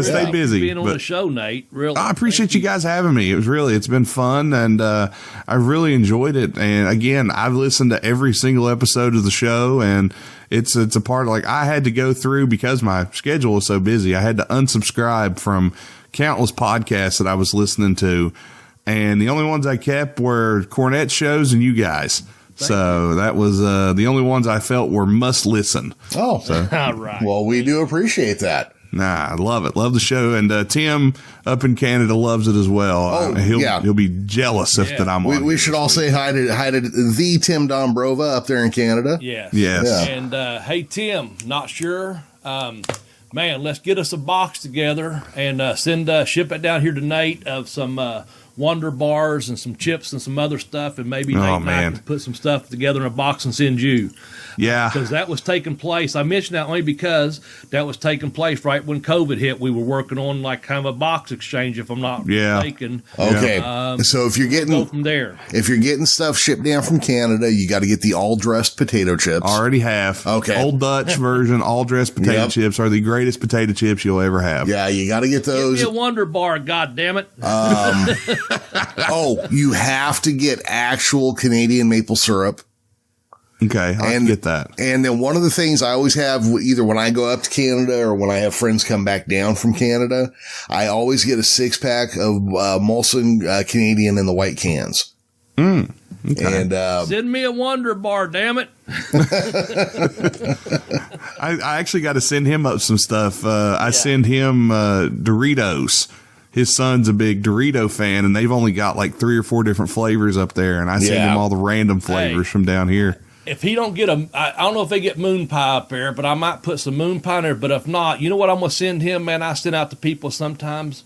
stay busy. Being on the show, Nate. Really, I appreciate you guys having me. It's been fun, and I really enjoyed it. And again, I've listened to every single episode of the show, and it's a part of, like, I had to go through, because my schedule was so busy, I had to unsubscribe from countless podcasts that I was listening to, and the only ones I kept were Cornette shows and you guys. So that was the only ones I felt were must listen. Oh, so, all right. Well, we do appreciate that. Nah, I love it. Love the show. And Tim up in Canada loves it as well. Oh, he'll be jealous that I'm on. We should all say hi to the Tim Dombrova up there in Canada. Yes. Yeah. And hey, Tim, not sure. Man, let's get us a box together and ship it down here to Nate of some Wonder Bars and some chips and some other stuff, and maybe Nate and I can put some stuff together in a box and send you. Yeah. Because that was taking place. I mentioned that only because that was taking place right when COVID hit. We were working on like kind of a box exchange, if I'm not mistaken. Okay. So if you're getting go from there, if you're getting stuff shipped down from Canada, you got to get the all dressed potato chips. Already have. Okay. Old Dutch version all dressed potato chips are the greatest potato chips you'll ever have. Yeah, you got to get those. Give me a Wonder Bar, goddammit. Oh, you have to get actual Canadian maple syrup. Okay, I can get that. And then one of the things I always have, either when I go up to Canada or when I have friends come back down from Canada, I always get a 6-pack of Molson Canadian in the white cans. Okay. And Send me a Wonder Bar, damn it. I actually got to send him up some stuff. I send him Doritos. His son's a big Dorito fan, and they've only got like 3 or 4 different flavors up there, and I send him all the random flavors from down here. If he don't get I don't know if they get moon pie up there, but I might put some moon pie in there. But if not, you know what I'm going to send him, man? I send out to people sometimes.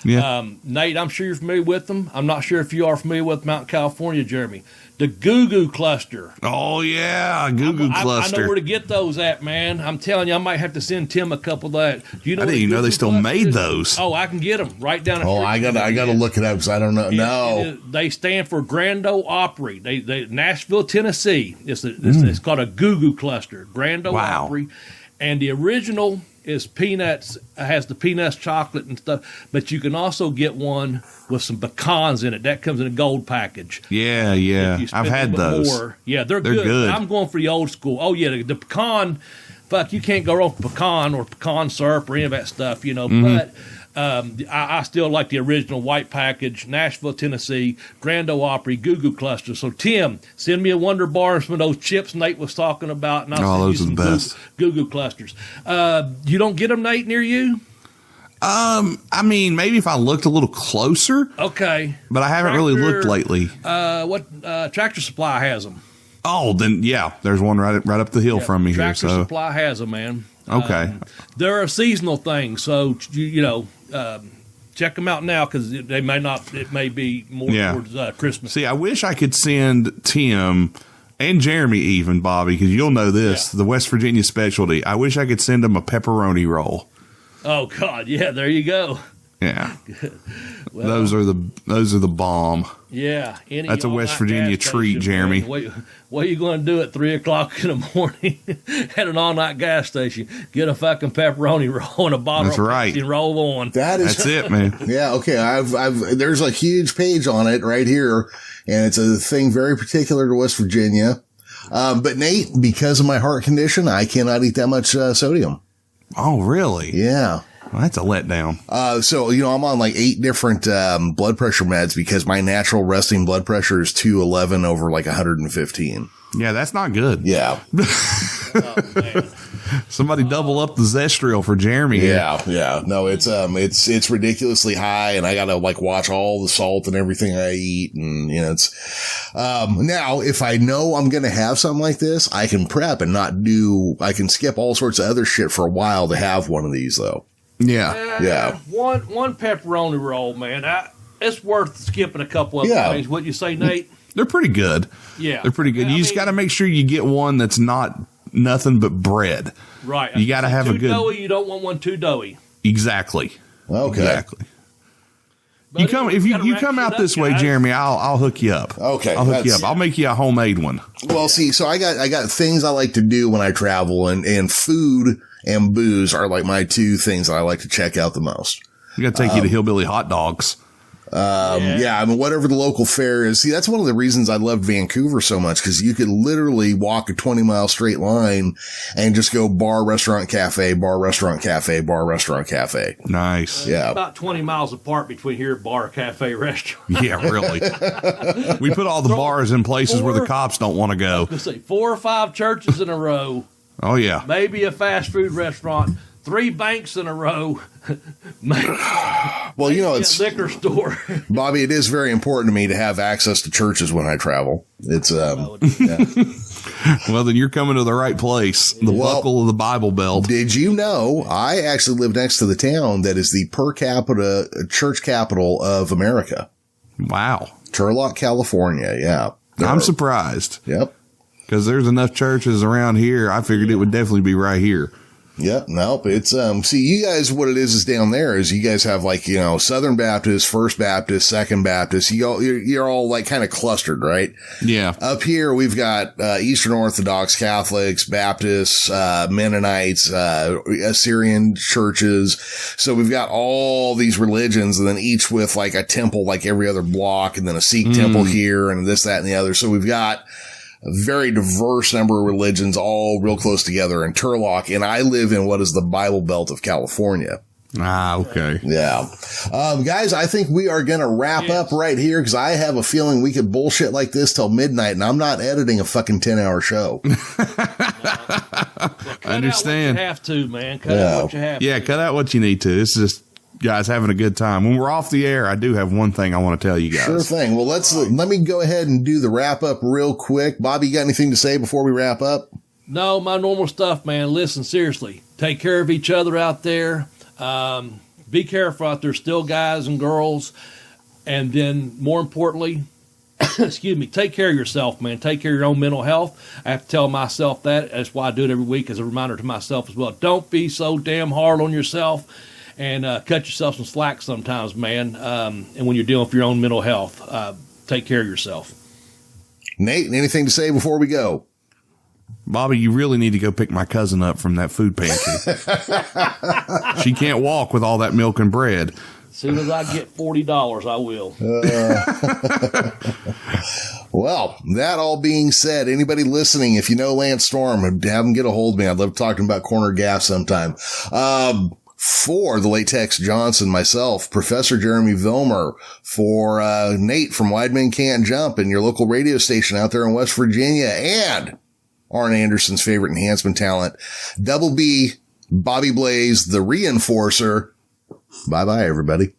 Yeah. Nate, I'm sure you're familiar with them. I'm not sure if you are familiar with Mount California, Jeremy. The Goo Goo Cluster. Oh, yeah, Goo Goo Cluster. I know where to get those at, man. I'm telling you, I might have to send Tim a couple of that. I didn't even know they still made those. Oh, I can get them right down the street. I got to look it up because I don't know. No. They stand for Grand Ole Opry. They Nashville, Tennessee. It's called a Goo Goo Cluster. Grand Ole Opry. And the original is peanuts, has the peanuts, chocolate, and stuff. But you can also get one with some pecans in it. That comes in a gold package. Yeah. I've had those. Yeah, they're good. I'm going for the old school. Oh, yeah, the pecan, you can't go wrong with pecan or pecan syrup or any of that stuff, But I still like the original white package, Nashville, Tennessee, Grand Ole Opry, Goo Goo Cluster. So, Tim, send me a Wonder Bar and some of those chips Nate was talking about. And I'll those are the best. Goo Goo Clusters. You don't get them, Nate, near you? I mean, maybe if I looked a little closer. Okay. But I haven't really looked lately. Tractor Supply has them. Oh, then, yeah, there's one right up the hill from me Tractor here. Supply has them, man. Okay. They're a seasonal thing, so, check them out now because they may not. It may be more towards Christmas. See, I wish I could send Tim and Jeremy even, Bobby, because you'll know this, the West Virginia specialty. I wish I could send them a pepperoni roll. Oh God, yeah, there you go. Yeah, well, those are the bomb. Yeah, that's a West Virginia treat, Jeremy. What are you going to do at 3:00 in the morning at an all-night gas station? Get a fucking pepperoni roll and a bottle of Pepsi and roll on. That's it, man. Yeah, okay. There's a huge page on it right here, and it's a thing very particular to West Virginia. But Nate, because of my heart condition, I cannot eat that much sodium. Oh, really? Yeah. Well, that's a letdown. So, I'm on like 8 different blood pressure meds because my natural resting blood pressure is 211 over like 115. Yeah, that's not good. Yeah. Oh, man. Somebody double up the Zestrial for Jeremy. Yeah. No, it's ridiculously high, and I gotta like watch all the salt and everything I eat, and it's now if I know I'm gonna have something like this, I can prep and I can skip all sorts of other shit for a while to have one of these though. Yeah. One pepperoni roll, man. It's worth skipping a couple of things. What'd you say, Nate? They're pretty good. Yeah. They're pretty good. You just got to make sure you get one that's not nothing but bread. Right. You got to have a good. Doughy, you don't want one too doughy. Exactly. Okay. Exactly. But if you come out this way, Jeremy, I'll hook you up. Okay. I'll hook you up. I'll make you a homemade one. Well, see, so I got things I like to do when I travel, and food and booze are like my 2 things that I like to check out the most. We got to take you to Hillbilly Hot Dogs. I mean, whatever the local fare is. See, that's one of the reasons I loved Vancouver so much, because you could literally walk a 20-mile straight line and just go bar, restaurant, cafe, bar, restaurant, cafe, bar, restaurant, cafe. Nice. Yeah. About 20 miles apart between here, bar, cafe, restaurant. Yeah, really. We put all the bars in places where the cops don't want to go. I was going to say 4 or 5 churches in a row. Oh, yeah. Maybe a fast food restaurant. 3 banks in a row. Well, it's a liquor store. Bobby, it is very important to me to have access to churches when I travel. It's Well, then you're coming to the right place. The buckle of the Bible Belt. Did you know I actually live next to the town that is the per capita church capital of America? Wow. Turlock, California. Yeah. I'm surprised. Yep. Because there's enough churches around here. I figured it would definitely be right here. Yep. Nope. It's, see, you guys, what it is down there is you guys have like, Southern Baptist, First Baptist, Second Baptist. You're all like kind of clustered, right? Yeah. Up here, we've got, Eastern Orthodox, Catholics, Baptists, Mennonites, Assyrian churches. So we've got all these religions, and then each with like a temple, like every other block, and then a Sikh temple here and this, that, and the other. So we've got a very diverse number of religions all real close together in Turlock. And I live in what is the Bible Belt of California. Ah, okay. Yeah. Guys, I think we are going to wrap up right here because I have a feeling we could bullshit like this till midnight, and I'm not editing a fucking 10-hour show. I understand. Out what you have to, man. Cut out what you have to. Yeah, cut out what you need to. It's just guys having a good time. When we're off the air, I do have one thing I want to tell you guys. Sure thing. Well, let me go ahead and do the wrap up real quick. Bobby, you got anything to say before we wrap up? No, my normal stuff, man. Listen, seriously, take care of each other out there. Be careful out there, still guys and girls. And then more importantly, excuse me, take care of yourself, man. Take care of your own mental health. I have to tell myself that. That's why I do it every week as a reminder to myself as well. Don't be so damn hard on yourself. And cut yourself some slack sometimes, man. And when you're dealing with your own mental health, take care of yourself. Nate, anything to say before we go? Bobby, you really need to go pick my cousin up from that food pantry. She can't walk with all that milk and bread. As soon as I get $40, I will. Well, that all being said, anybody listening, if you know Lance Storm, have him get a hold of me. I'd love to talk to him about corner gas sometime. For the late Tex Johnson, myself, Professor Jeremy Vilmur, for Nate from Widemen Can't Jump and your local radio station out there in West Virginia, and Arn Anderson's favorite enhancement talent, Double B, Bobby Blaze, the Reinforcer. Bye-bye, everybody.